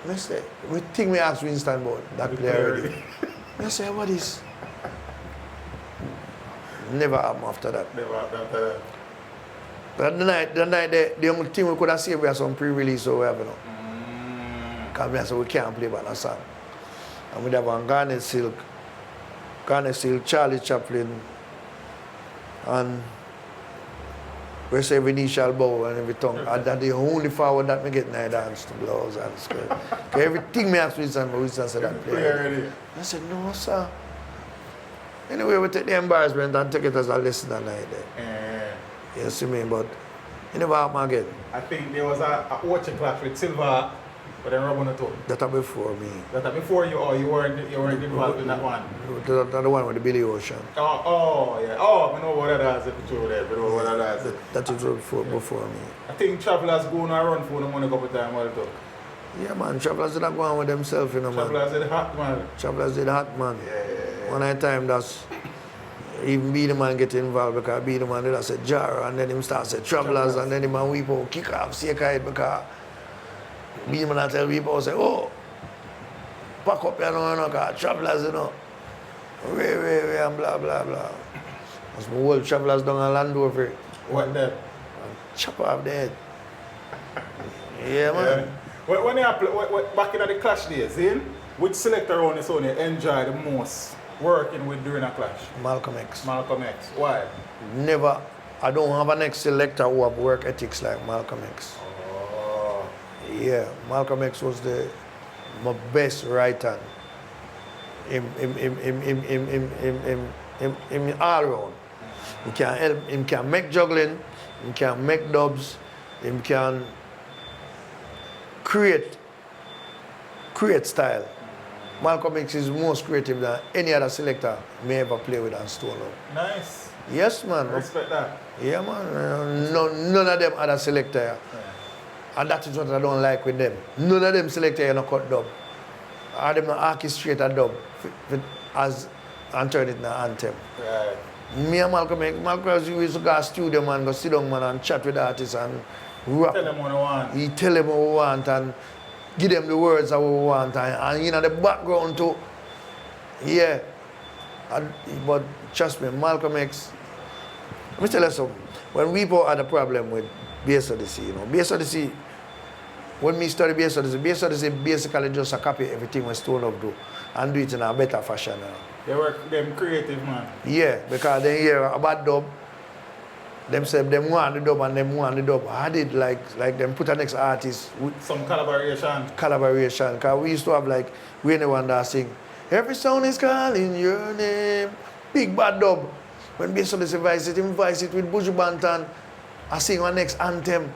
I say, we think we ask Winston about that player already. I say, what is? Never happened after that. Never happened after that. But the night, the only thing we could have saved was some pre-release or whatever. No? Because we said we can't play by that song. And we'd have one Garnet Silk, Charlie Chaplin, and we say Venetian Bow and everything. And that's the only forward that me get in the dance to blows and skirt. Everything me ask Winston, but Winston said that play. I said, no, sir. Anyway, we take the embarrassment and take it as a lesson that night there. You see me, but it never happened again. I think there was a watching clash with Silva, but then Robin too. That was before me. That was before you, or you weren't involved in that one? That the one with the Billy Ocean. Oh, yeah. Oh, I know what that is, if it's over there, but what that is. That was before me. I think Travelers go on a run for the money a couple of times, what talk. Yeah, man, Travelers did not go on with themselves, you know, man. Travelers did hot, man. Travelers did hot, man. Yeah. One at a time, that's even be the man get involved because be the man that said Jar and then him start say Travelers and then the man we go kick off shake head because be the man that tell people say, oh, pack up your know, because Travelers, you know. Way, and blah, blah, blah. As my whole Travelers down and land over it. What then? Chop off the head. Yeah, man. Yeah. When you play, back in the clash days, which selector around the zone you enjoy the most working with during a clash? Malcolm X. Malcolm X. Why? Never. I don't have an ex-selector who have work ethics like Malcolm X. Oh. Yeah, Malcolm X was my best writer. Him all around. He can help. He can make juggling. He can make dubs. He can create style. Malcolm X is most creative than any other selector may ever play with and Stone Up. Nice. Yes, man. Respect that. Yeah, man. None of them other selector. Yeah. And that is what I don't like with them. None of them selector you not cut dub. Or them not orchestrate a dub and turn it into an anthem. Right. Me and Malcolm X, we used to go to studio, man, go sit down, man, and chat with the artists and rap. Tell them what you want. He tell them what we want and give them the words that we want. And you know, the background too. Yeah. But trust me, Malcolm X, let me tell you something. When we had a problem with BSODC, you know, BSODC, when we study BSODC basically just a copy everything we Stone Up do and do it in a better fashion. You know. They work them creative, man. Yeah, because they hear a bad dub, them say them want the dub and them want the dub. I did like them put a next artist with some collaboration. Because we used to have like we anyone that sing, every sound is calling your name. Big bad dub. When BSODC invite it with Buju Banton, I sing our next anthem.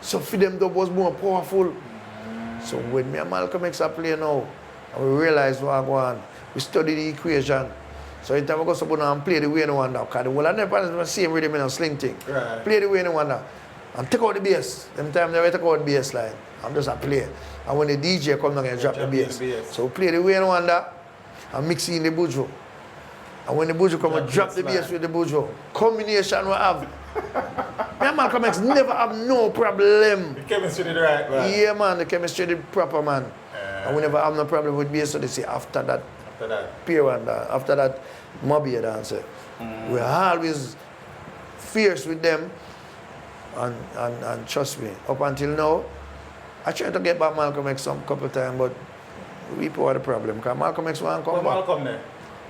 So for them dub was more powerful. So when me and Malcolm X are playing now, and we realize what I want. We study the equation. So every time I go somewhere and play the way no wonder, because the whole of never the same rhythm in a sling thing. Right. Play the way no wonder. And take out the bass. Them time they take out the bass line. I'm just a play. And when the DJ come down and drop the bass. So play the way no wonder and mix in the bujo. And when the bujo come and drop the bass with the bujo. Combination we have. Me and Malcolm X never have no problem. The chemistry did right, man. Yeah, man, the chemistry did proper, man. And we never have no problem with BSODC after that. After that Mobby dancer. We're always fierce with them and trust me, up until now, I tried to get back Malcolm X some couple of times, but we had the problem because Malcolm X won't come back. Malcolm there?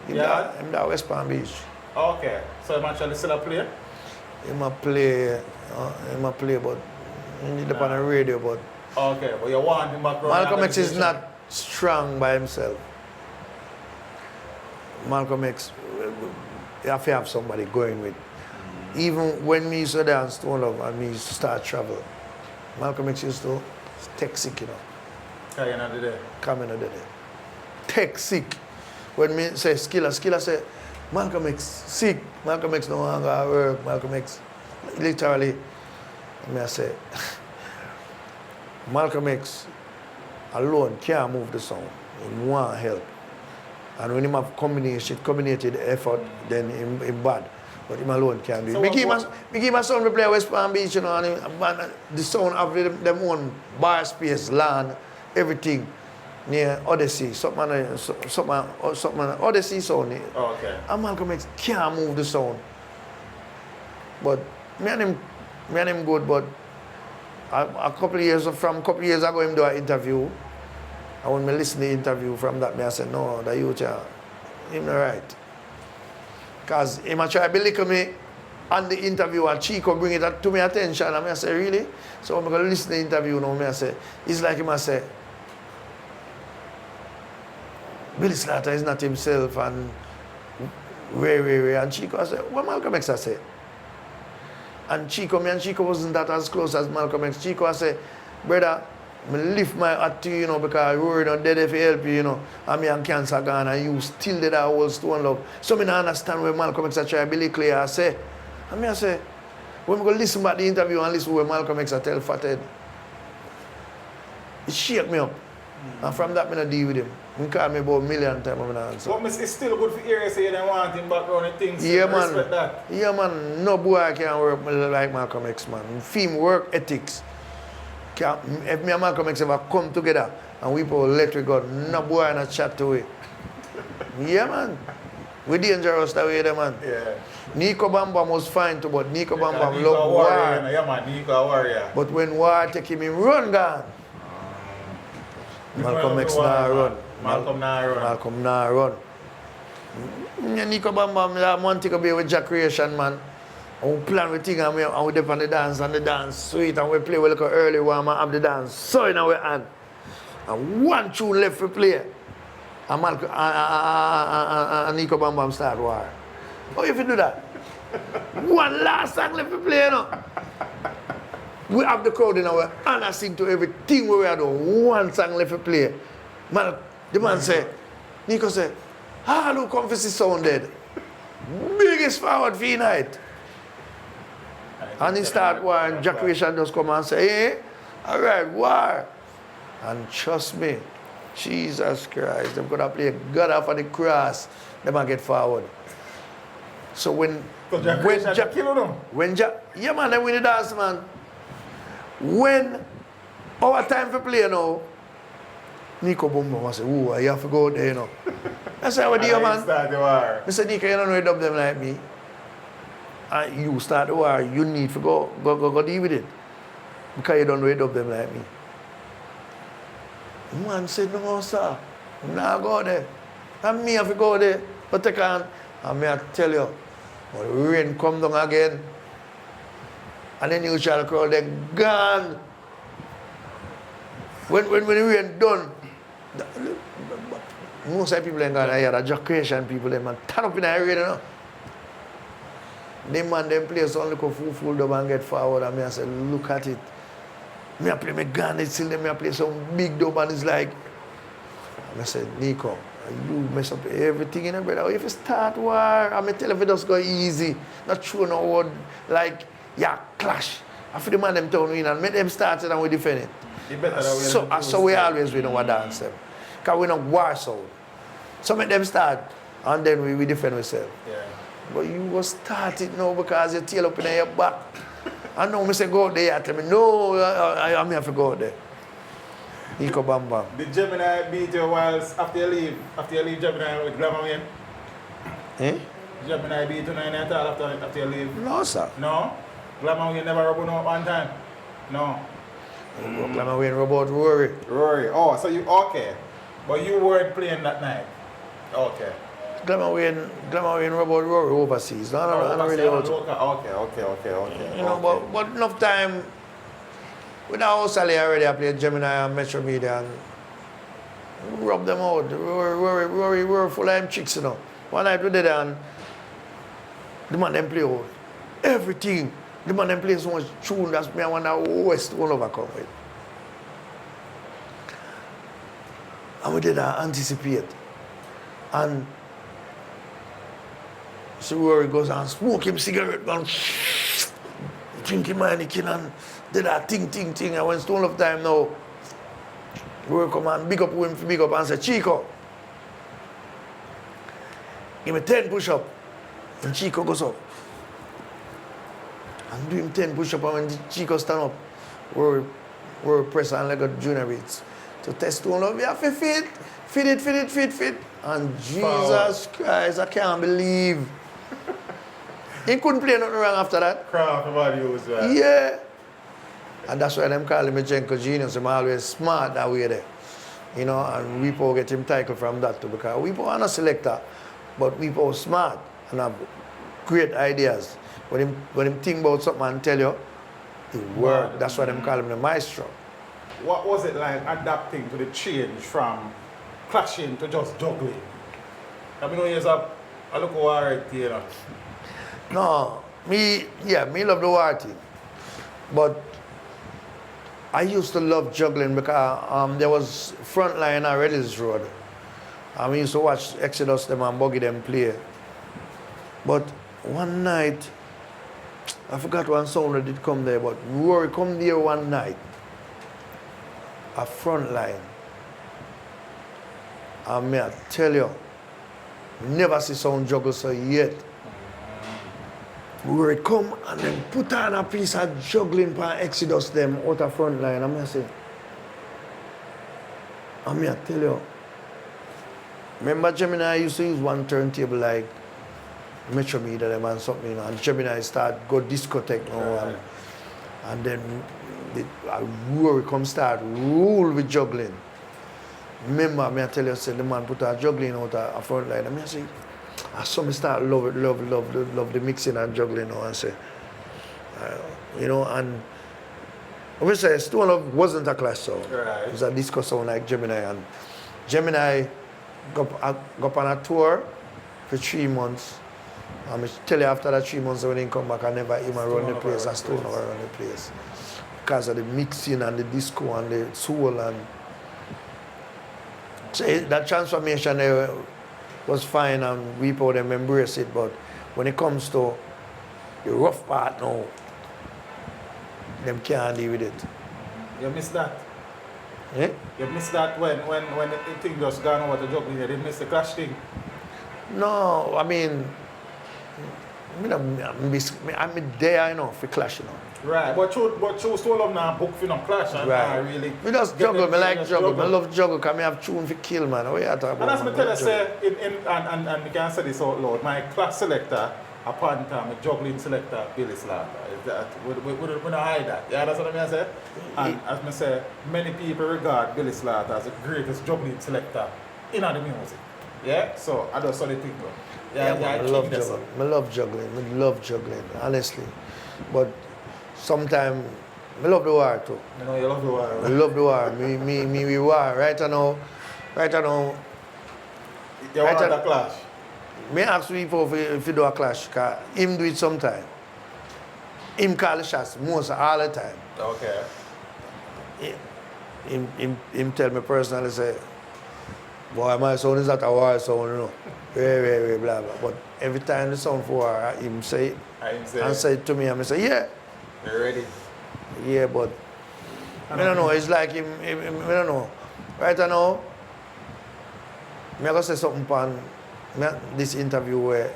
In that West Palm Beach. Okay, so I'm actually still a player? He might play, but he need up on the radio, but okay, but you want him back. Malcolm X is not strong by himself. Malcolm X, you have to have somebody going with. Even when me used to dance Stone Love and me used to start travel, Malcolm X used to take sick, you know. Coming another day. Take sick. When me say Skilla say, Malcolm X sick. Malcolm X no longer work. Malcolm X, literally, I say, Malcolm X alone can't move the sound. He want help. And when him have combinated effort, then him bad. But him alone can't do it. So Me give my son to play West Palm Beach, you know, and the sound have them own bar space, land, everything near Odyssey. Something Odyssey sound. Oh, okay. And Malcolm X can't move the sound. But me and him good, but a couple of years ago, him do an interview. And when I listen to the interview from that, I said, no, the youth, him not right. Because he might try to belittle me on the interview, and Chico bring it to my attention, and I say, really? So I'm going to listen to the interview now, I say, it's like him, I say, Billy Slaughter is not himself, and Ray, and Chico, I say, what Malcolm X I say? And Chico wasn't that as close as Malcolm X. Chico, I say, brother, I lift my hat to you, you know, because Rory not dead if he help you, you know, and me and cancer gone, and you still did that whole stone love. So I don't understand where Malcolm X I try to be clear. I say, when I go listen back the interview and listen where Malcolm X I tell Fathead, it shake me up. And from that, I don't deal with him. He call me about a million times, I don't answer. But it's still good for area, so you don't want him background and things. Yeah, so man. Respect that. Yeah, man. No boy can work like Malcolm X, man. Film work ethics. If me and Malcolm X ever come together and we put electric gun, no boy in a chat to it. Yeah, man. We dangerous that way, there, man. Yeah. Nico Bambam was fine too, but Nico Bambam Nico love warrior, war. you know. Yeah, man. Nico a warrior. But when war take him, run gone. Malcolm X nah run. Malcolm nah run. Malcolm nah run. Nico Bambam, that man take a be with Jack Creation, man. And we plan with things and we dip on the dance sweet, and we play with like an early one and have the dance so in our hand. And one tune left to play. And Malcolm and Nico Bambam start war. How if you do that? One last song left to play, you know. We have the crowd in our hand and sing to everything we are doing. One song left to play. Man, the man say, Nico say, look, Confessy sounded. Biggest forward for night. And he start war, and Jack Creation just come and say, hey, all right, war. And trust me, Jesus Christ, them gonna play God off of the cross, them gonna get forward. So when Jack, yeah man, they win the dance, man. When our time for play now, Nico Bumbo say, oh, you have to go there, you know. I say, what do you, man? I say, Nico, you don't know dub them like me. And you start the war, you need to go deal with it. Because you don't know dub them like me. Man said, no, sir. I'm not go there. And me have to go there. But take on. And me I tell you, when the rain come down again, and then you shall crowd, they're gone. When the rain done, most of the people ain't gone here, the Jack Creation people, they man turn up in the rain, you know. Them man, them players only go full dub and get forward, and me I say, look at it. Me I play my gun, it's still me I play some big dub, and it's like, and I said, Nico, you mess up everything, you know, brother. If you start war, I tell you if it just go easy, not true no word, like, yeah, clash. After the man them turn in and make them start it and we defend it. So we always win our dance them. Because we don't war sound. So make them start and then we defend ourselves. Yeah. But you will start it now because you tail up in your back. I know me say go out there, tell me, no, I have to go out there. Nico Bam Bam. Did Gemini beat you whilst after you leave Gemini with Glamour Wayne? Eh? Gemini beat you at all after you leave? No, sir. No? Glamour Wayne never rub on one time? No. Glamour Wayne about Rory. Rory. Oh, so you okay. But you weren't playing that night. Okay. Glamour Wayne about Rory overseas. No, I don't really out. Okay. You know, but enough time. With the house already, I played Gemini and Metro Media and rub them out. Rory full of them chicks, you know. One night we did that and the man them play out. Everything. The man them play so much tune that's me I want to West all overcome with. And we did that anticipate. And So Rory goes and smoke him cigarette and drink him Heineken and did that ting. And when Stone of Time now, Rory come and big up him, big up and say, Chico, give me 10 push-up. And Chico goes up. And do him 10 push-up, and when Chico stand up, Rory press and like a junior beats. To test Stone Love, you have to fit. And Jesus Christ, I can't believe. He couldn't play nothing wrong after that. Craft about you, right? Yeah. And that's why them call him a Jenko genius. I'm always smart that way there. You know, and Weepo get him title from that too, because Weepo are not selector, but Weepo smart and have great ideas. When him think about something and tell you, it work. That's why them call him the maestro. What was it like adapting to the change from clashing to just juggling? I mean, years up, I look over you know. No, me love the war team. But I used to love juggling because there was Frontline at Reddy's Road. We used to watch Exodus them and Buggy them play. But one night, I forgot one sound that did come there, but Rory come there one night, a Frontline. And me I tell you, never see sound juggle so yet. Rory come and then put on a piece of juggling for Exodus them out of Frontline. And I say, and me I tell you, remember Gemini used to use one turntable like Metro Media them and something, you know, and Gemini start go discotheque now, and then Rory come start rule with juggling. Remember me I tell you, say the man put a juggling out of Frontline, and I say, I saw me start love the mixing and juggling now, and say, you know, and obviously Stone Love wasn't a clash sound. Right. It was a disco sound like Gemini, and Gemini go on a tour for 3 months. I tell you after that 3 months when he come back, I never even run the place. I still never run the place. Because of the mixing and the disco and the soul, and so that transformation there was fine and we put them embrace it, but when it comes to the rough part now, them can't deal with it. You miss that? Eh? You miss that when the thing just gone over to juggling, you didn't miss the clash thing? No, I mean, I'm there, you know, for clash, you know. Right, but you Stone Love now book for no clash, and Right. really. We just juggle, I like juggle. I love juggle because I have tune for kill, man. What you talking about? And as I tell you, say, and we can say this out loud, my class selector, upon time, a juggling selector, Billy Slaughter. Is that, we don't hide that. Yeah, that's what I say. And as I say, many people regard Billy Slaughter as the greatest juggling selector in the music. Yeah, so I just saw the thing, though. I love juggling. I love juggling, honestly. But sometimes I love the war too. You know, you love the war. I love the war. We war. Right now. You want a clash? Me ask people if you do a clash, because him do it sometime. Him call the shots most all the time. Okay. Him tell me personally, say, boy, my son is not a war sound, you know. Very, blah, blah. But every time the sound for war, him say it. And say it to me, and I say, yeah. You ready? Yeah, but I don't know. It's like him, I don't know. Right now, I'm going to say something on this interview where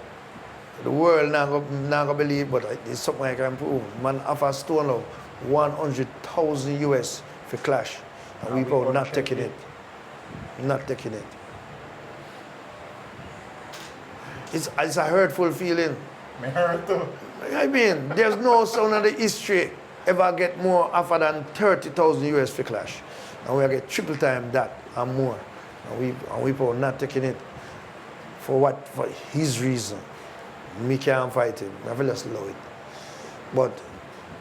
the world not going to believe, but it's something I can prove. Man offer Stone Love 100,000 US for clash. And we both not taking it. Not taking it. It's a hurtful feeling. Me hurt too. I mean, there's no sound in the history ever get more offer than 30,000 US for clash. And we get triple time that and more. And we people not taking it for his reason. Me can't fight him. I feel just love it. But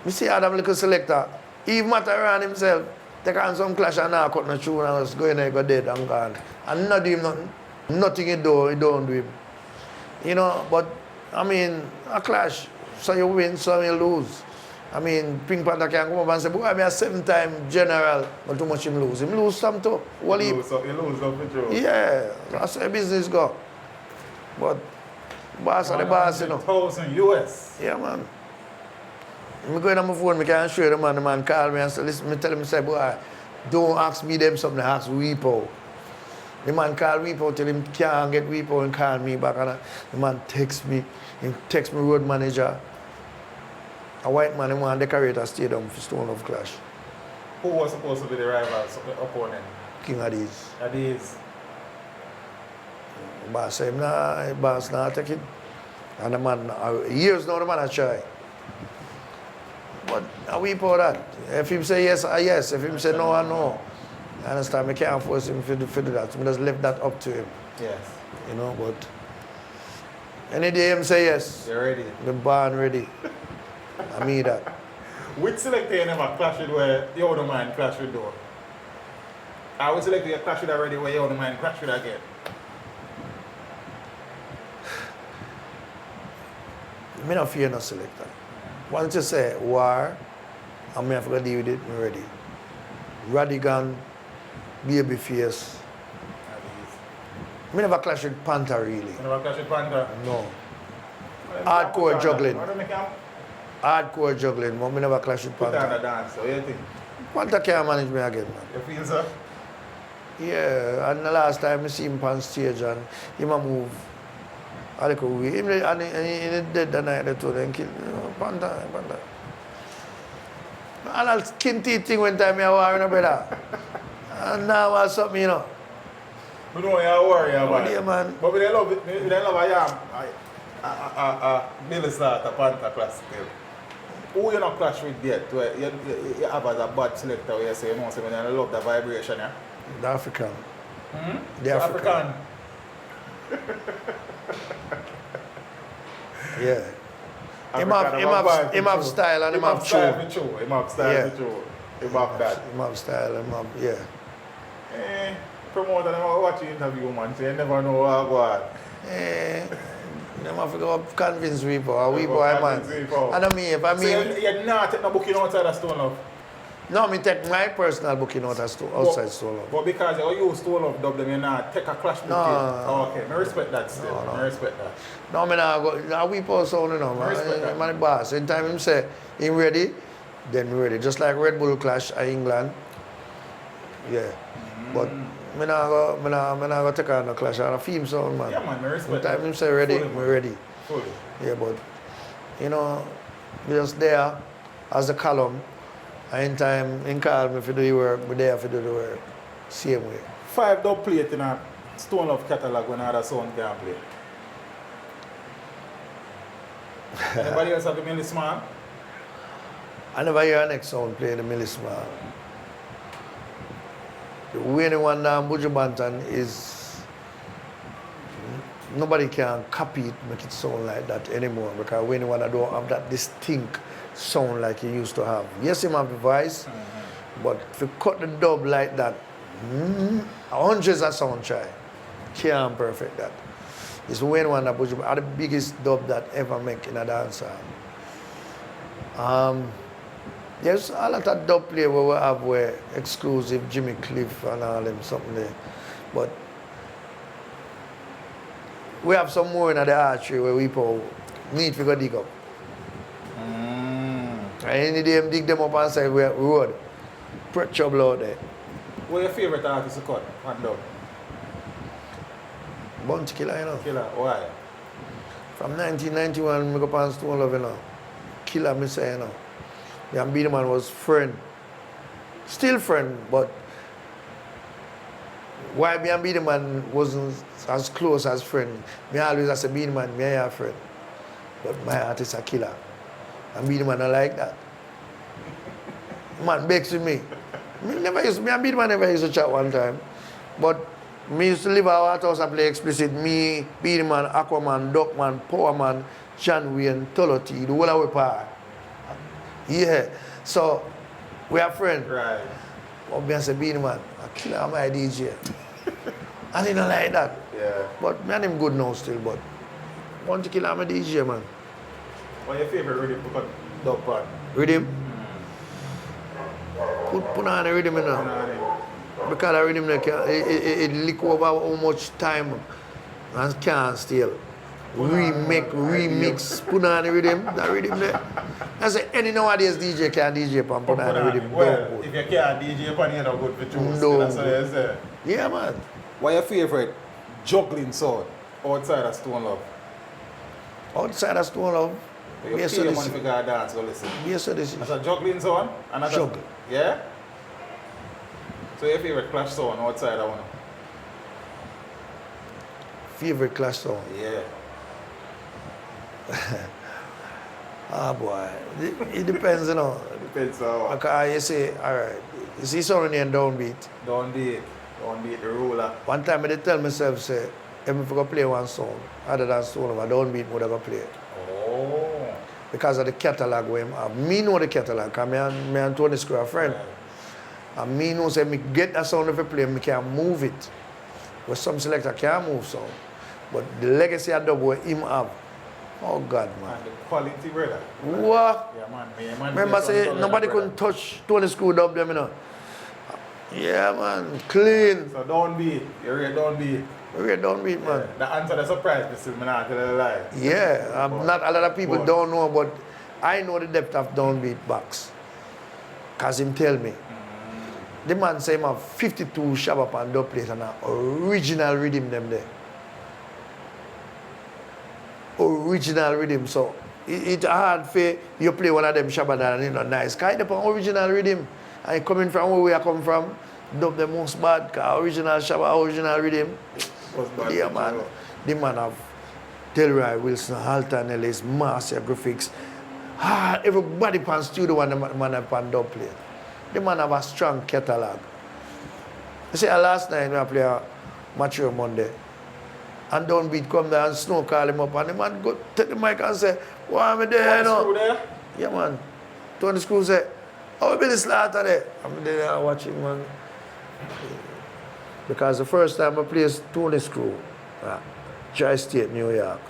me see Adam little selector, he matter around himself, take on some clash and now cut no tune and just go in there, go dead and gone. And not do him nothing. Nothing he don't do him. You know, but I mean, a clash, so you win, so you lose. I mean, Pink Panther can come up and say, boy, I'm a 7-time general, but too much him lose. Him lose some too. You lose some for sure. Yeah, that's how business go. But Boss are the boss, you know. 100,000 US. Yeah, man. I go in on my phone, I can show you the man call me and say, listen, I tell him, say, boy, don't ask me them something, ask Weepo. The man call Weepo, tell him can't get Weepo and call me back. And the man text me, he text me road manager. A white man, he want to decorate a stadium for Stone of Clash. Who was supposed to be the rival opponent? King of these. Adiz. Boss say, nah, boss not take it. And the man, years now the man a try. But a weep for that. If him say yes, yes. If him say no, I no. I understand, I can't force him to do that. I just left that up to him. Yes. You know, but any day him say yes. You're ready. The barn ready. I mean that. Which selector you never clash with where the other man clash with though? I would select you clash with already where the other man clash with again. I don't fear no selector. Once you say war, I may have to deal with it, I'm ready. Radigan, Babyface. I never clash with Panther really. You never clash with Panther? No. Hardcore juggling. Hardcore juggling, but I never clash with Put on Panther. the dance, so what do you think? Panther can't manage me again, man. You feel so? Yeah, and the last time I see him on stage and him a move. I like way. Him and he dead the night they told him kill Panther. And I'll skin teeth thing when time I war in a brother. And now I something, you know. We know you're worried about Oh, it. dear, man. But we don't love it. We don't love a Billy Slaughter Panther class still. Who you not clash with yet? Where you have as a bad selector where you say, you know, so when you love the vibration, yeah? The African. Hmm? The African. Yeah. Him have style and him have style tune. for true. Him have style for true. Him have that. Him have style, him have, yeah. Promoter, never watch you interview, man, so you never know what go on. Them have to go convince people, or we boy, man. I don't mean, if I mean... So you're not taking a booking outside of Stone Love? No, I take my personal booking outside Stone Love. But because you use Stone Love dub them, you not take a clash booking. No. Okay, I respect that still. I respect that. No, I mean, I go, we post on, you know, man. I'm the boss. Anytime him say, him ready, then we ready. Just like Red Bull clash at England. Yeah. But I not go take on the clash on a theme song, man. Yeah, man, I respect Anytime him say ready, fully, we ready. Fully. Yeah, but, you know, we just there as a column. Anytime he call me for do the work, we're there for do the work. Same way. 5 dub plate in a Stone Love catalog when other sound can play. Anybody else have the Millie Small? I never hear a next sound play the Millie Small. The winning one down Buju Banton is nobody can copy it, make it sound like that anymore because winning one I don't have that distinct sound like he used to have. Yes, he have the voice, but if you cut the dub like that, hundreds of sound try. Can't perfect that. It's winning one that Buju are the biggest dub that ever make in a dancer. There's a lot of dub play where we have where exclusive Jimmy Cliff and all them something there. But we have some more in the archery where people need to go dig up. And any day dig them up and say we road. Pretty trouble out there. What's your favourite artist to cut on dub? Bounty Killer, you know. Killer, why? From 1991, I go on Stone Love, you know. Killer, me say, you know. Me and Beanie Man was friend. Still friend, but why me and Beanie Man wasn't as close as friend. Me always as a Beanie Man, me and your friend. But my artist a killer. And Beanie Man don't like that. Man begs with me. Me and Beanie Man never used to chat one time. But me used to live at our house and play explicit. Me, Beanie Man, Aquaman, Duckman, Powerman, John Wayne, Toloti, the whole of our part. Yeah. So, we are friends. Right. But me and say, Beanie Man, I kill my DJ. And he don't like that. Yeah. But me and him good now still, but want to kill my DJ, man. What's your favourite rhythm to cut dub part? Rhythm? Put on the rhythm, you know. Because the rhythm, it lick over how much time and can't steal. remix, put on the rhythm, that rhythm there. I say any nowadays DJ can DJ pan put on the rhythm. Well, if you can't DJ pan, you're not good for choose. That's what you say. Yeah, man. What your favorite juggling sound outside of Stone Love? Outside of Stone Love. You pay your money for go dance, go listen. Yes, sir, this is. That's a juggling sound? Juggling. Yeah? So your favorite clash sound outside of one? Favorite clash song? Yeah. Ah, boy. It depends, you know. It depends on Because you say, alright, you see something in downbeat. Downbeat the ruler. One time I did tell myself, say, if I go play one song, other than Stone Love, I downbeat would have play. Oh. Because of the catalog we have. Me know the catalog, because me and Tony Screw are friends. Right. And me know say me get that sound if I play, me can move it. But some selector can't move sound. But the legacy of dub what him have, oh God, man. And the quality, brother. What? Yeah, man. Remember say nobody couldn't touch Tony Screw dub them, you know. Yeah, man, clean. So downbeat, you rate downbeat. We're downbeat, man. Yeah. The answer the surprise, Mr. Me not tell you a lie. Yeah, not a lot of people don't know, but I know the depth of downbeat box. Cause him tell me. The man say him have 52 shabba and dub plate and an original rhythm them there. Original rhythm, so it's hard for you play one of them shabba and it's not nice. Cause it's an original rhythm. And coming from where we are come from, dub the most bad, cause original shabba, original rhythm. Yeah, man. The man have Delroy Wilson, Halton Ellis, Marcia Graphics. Everybody pan studio and the man have pan dub plate. The man have a strong catalog. You see, last night I play a match on Monday. And downbeat come there and Snow call him up and the man go take the mic and say, why am I there? Tony there? Yeah, man. Tony Screw say, oh, we be the slaughter there. I'm there watching, man. Because the first time I played Tony Screw, Tri-State, New York,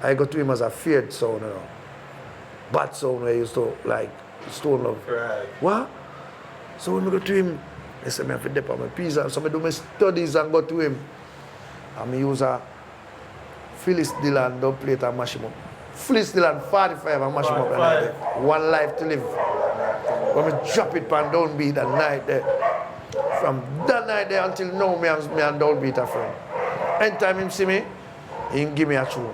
I got to him as a feared sound, you know. Bad sound where I used to like Stone Love. Right. What? So when I go to him, I said, I have to dip on my piece. So I do my studies and go to him. And I use a Phyllis Dillon dub plate and mash him up. Phyllis Dillon 45 and mash him up. 45. One life to live. When I drop it pan downbeat that night there. From that night there until now, me and downbeat a friend. Anytime him see me, he give me a tune.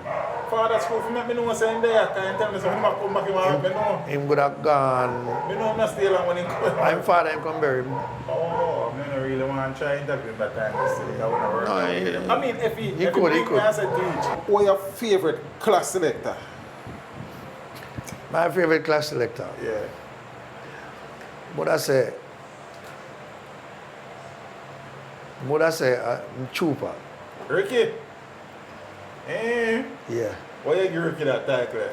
Father School for me know saying there, can you tell me so him come back him know? Him would have gone. Me know him not stay long when he come. I'm father him come bury him. Oh, I don't really want to try interview him that time to see that wouldn't work. No, I mean, if he could. As a teach, what your favorite class selector? My favorite class selector. Yeah. What I say, Chupa. Ricky? Yeah. Why you give Ricky that title?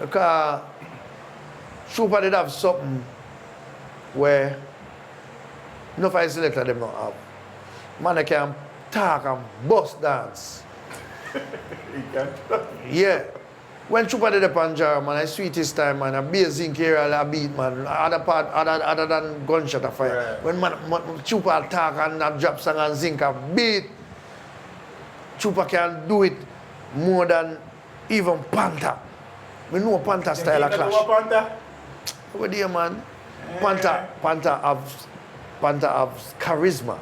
Because Chupa did have something where no five selector them not have. Man, they can talk and bust dance. He can. Yeah. When Chupa did the Panjara, man, I sweetest time, man, a bass zinc here, a beat, man, other than gunshot of fire. Right. When man Chupa talk and a drop song and zinc a beat, Chupa can do it more than even Panther. We know Panther style of clash. Panther? What do you, man? Panther have charisma.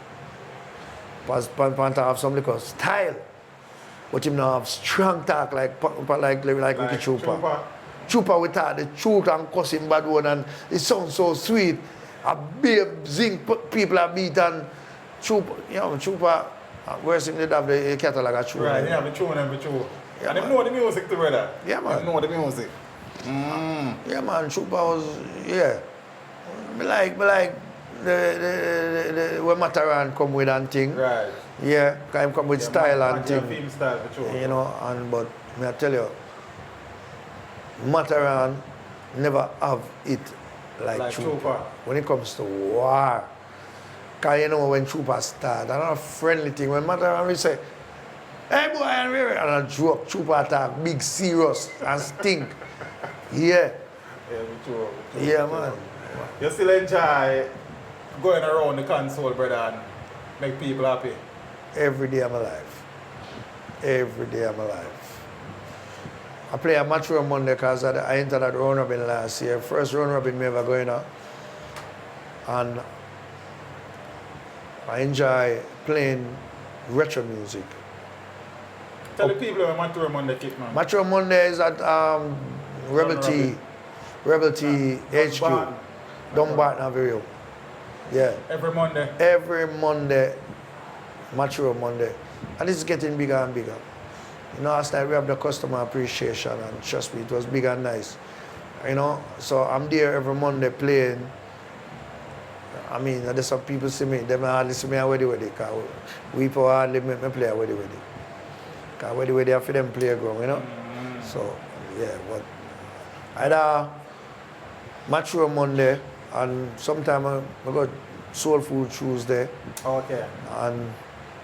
Panther have some little style. But him now have strong talk like Ricky Chupa. Chupa with talk the truth and cuss him bad word and it sounds so sweet. A big zinc people are beat and Chupa, you know, Chupa, where's him did have the catalog of Chupa. Right, yeah, the tune and the tune. Yeah, And they know the music too, brother. Yeah, man. They know the music. Yeah, man, Chupa was, yeah. Me like the when Mataran come with and thing. Right. Yeah, can come with style and thing. Film style for sure. You know, and but may I tell you, Mataran never have it like Chupa. When it comes to war. Because you know when Chupa start, and a friendly thing, when Mataran will say, hey boy, and I joke, Chupa attack, big serious and stink. Yeah. Yeah, for sure. Yeah, man. You still enjoy going around the console, brother, and make people happy? Every day of my life. every day of my life. I play a match on Monday because I entered that round robin last year. First round robin me ever going on. And I enjoy playing retro music. Tell the people where Match on Monday kick, man. Match on Monday is at Rebel T HQ. Dumbarton Avenue. Yeah. Every Monday. Every Monday, Match on Monday. And it's getting bigger and bigger. You know, last night we have the customer appreciation, and trust me, it was big and nice. You know, so I'm there every Monday playing. I mean, there's some people see me, they hardly see me at Weddy Weddy, because we people hardly make me play at Weddy Weddy. Because Weddy Weddy have for them playground, you know? So, yeah, but either Match on Monday, and sometimes I got Soul Food Tuesday. Okay. And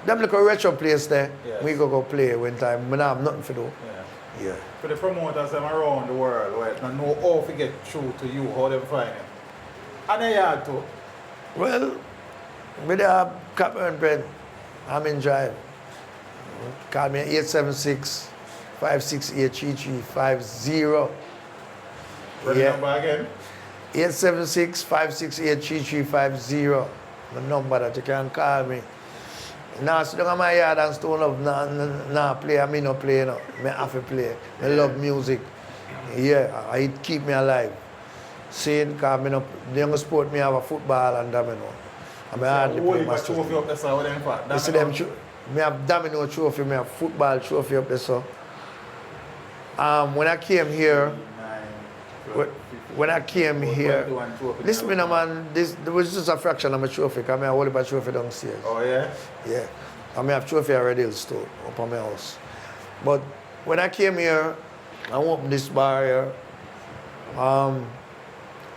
them little retro place there, Yes. we go play when time. I have nothing to do. Yeah. Yeah. For the promoters them around the world, right, don't know how to get through to you, how they find it. And they had to. Well, with the Captain Pen, I'm in drive. Call me 876 568 3350. Ready number again? 876 568 3350. The number that you can call me. Now, sit down in my yard and stone up, nah, play, I mean no play, no. I have to play. I love music. Yeah, it keep me alive. Seeing, because the young sport, me have a football and domino. I hardly play my trophy up there, so them for you see them, me have domino trophy, me have football trophy up there, so. When I came here, listen, me, man, this was just a fraction of my trophy, because I hold up a trophy downstairs. Oh, yeah? Yeah. I have trophy already stored up on my house. But when I came here, I opened this bar here.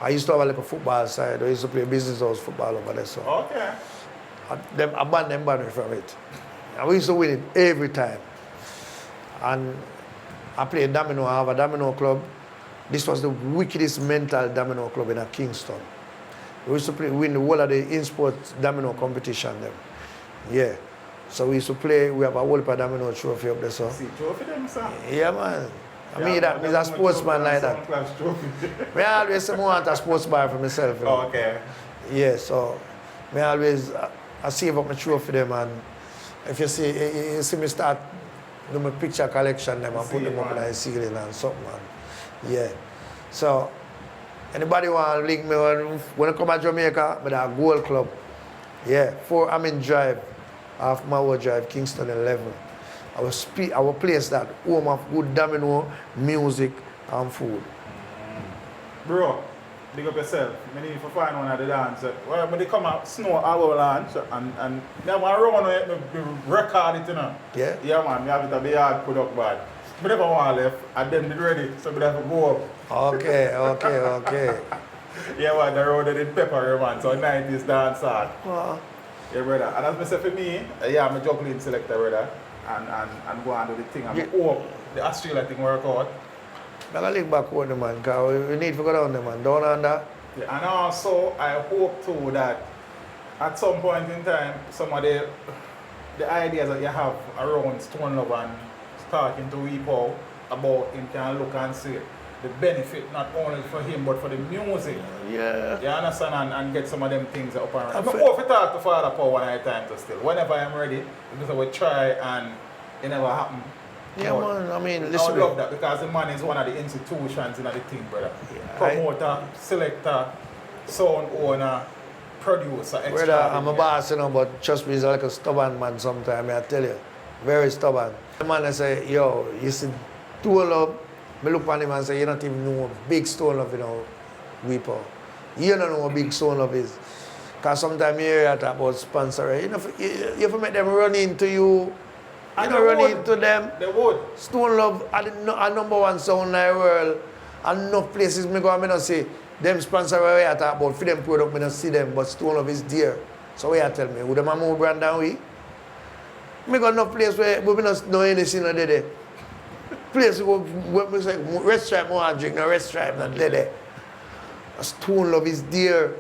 I used to have like a football side. I used to play business house football over there. So Okay. I banned them banner from it. And we used to win it every time. And I played domino. I have a domino club. This was the wickedest mental domino club in Kingston. We used to win the whole of the in-sport domino competition. Them. Yeah. So we used to play, we have a whole heap of domino trophy up there. So. See, trophy them, sir? Yeah, man. I mean, that is a sportsman like that. I always say I want a sports bar for myself. You know? Oh, okay. Yeah, so I always I save up my trophy them, and if you see me start do my picture collection them and put them up in the ceiling and something, man. Yeah. So anybody want to link me when I come to Jamaica, but a gold club. Yeah, I'm in drive, off my old drive, Kingston 11. I will place that home of good domino, music, and food. Bro, big up yourself. I need to find one of the dance. Well, when they come out, snow our lunch, and they have a run on it, record it, you know. Yeah? Yeah, man, we have it at the yard, put up bad. I never want to left, and then they ready, so we have to go up. Okay. Yeah, man, the road did pepper, man, so 90s dance hard. Yeah, brother. And as I said for me, yeah, I'm a juggling selector, brother. And go and do the thing. And hope the Australia thing work out. I'm going to look back on the man, because we need to go down there, man. Down under. Yeah, and also, I hope too that at some point in time, some of the ideas that you have around Stone Love and starting to weep out about him can look and see the benefit not only for him but for the music. Yeah. You understand? And get some of them things up and running. I'm hope to talk to Father Paul one at a time to still. Whenever I'm ready, because I will try and it never happen. Yeah, but man, I mean, listen. I love that because the man is one of the institutions in the thing, brother. Yeah, promoter, selector, sound owner, producer, extra. Brother, I'm a boss, you know, but trust me, he's like a stubborn man sometimes, I tell you. Very stubborn. The man I say, yo, you see, Stone Love, I look at him and say, you don't even know what big Stone Love, you know, people. You don't know what big Stone Love is. Because sometimes you hear talk about sponsor, you know, you have to make them run into you. You don't run into them. They would. Stone Love are the number one sound in the world. And enough places me go and I say, them sponsor where I talk about, for them product, I don't see them, but Stone Love is there. So what you tell me, would them have more brand than we? I got enough place where we don't know anything there. Place where we say, Red Stripe more drink, no Red Stripe not there. Stone Love is there.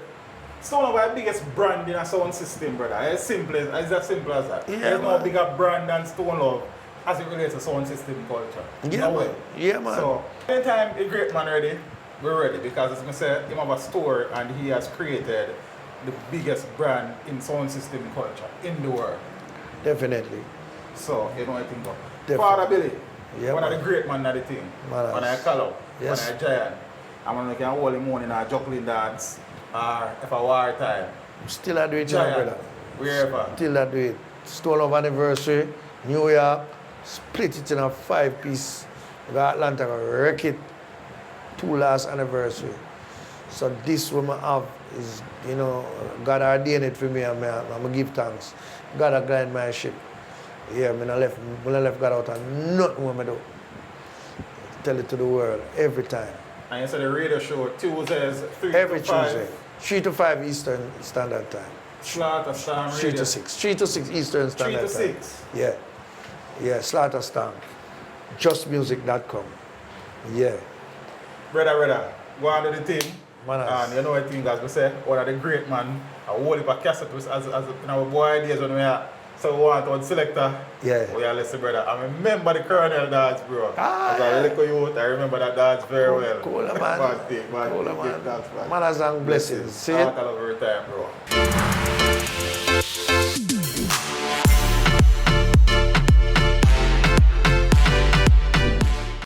Stone Love is the biggest brand in a sound system, brother. It's as simple as that. Yeah, There's no bigger brand than Stone Love as it relates to sound system culture. Yeah, No man. way. Yeah, man. So, anytime a great man ready, we're ready. Because as I said, he have a store and he has created the biggest brand in sound system culture in the world. Definitely. So, you know what I think about. Definitely. Father Billy, Yeah, one man. of the great man of the thing. Man, One of the color, yes. one of the giant. I'm going to hold him on in a juggling dance or if a war time. Still I do it, you know, Giant, brother. wherever. Still I do it. Stone of Anniversary, New York, split it in a 5-piece. We got Atlanta, wreck it. 2 last anniversary. So this one I have is, you know, God ordained it for me and I'm going to give thanks. God has guided my ship. Yeah, when I left God out and nothing what I do. Tell it to the world every time. And you said the radio show Tuesdays 3 Every to 5. Tuesday. 3 to 5 Eastern Standard Time. Slaughter Storm 3 Radio. to 6. 3 to 6 Eastern 3 Standard to Time. 6. Yeah. Yeah, Slaughter Storm. JustMusic.com. Yeah. Brother, go on to the thing. Man, And you know what I think, as we say, one of the great man, a whole heap of cassette as in our boy days when we are so we want one selector. Yeah. We are listen, brother. I remember the Colonel dance, bro. Ah, As a little youth, I remember that dance very well. Cool, man. Bad thing, Cool, bad man. thing, dance, Man has and blessings. See it? All over time, bro.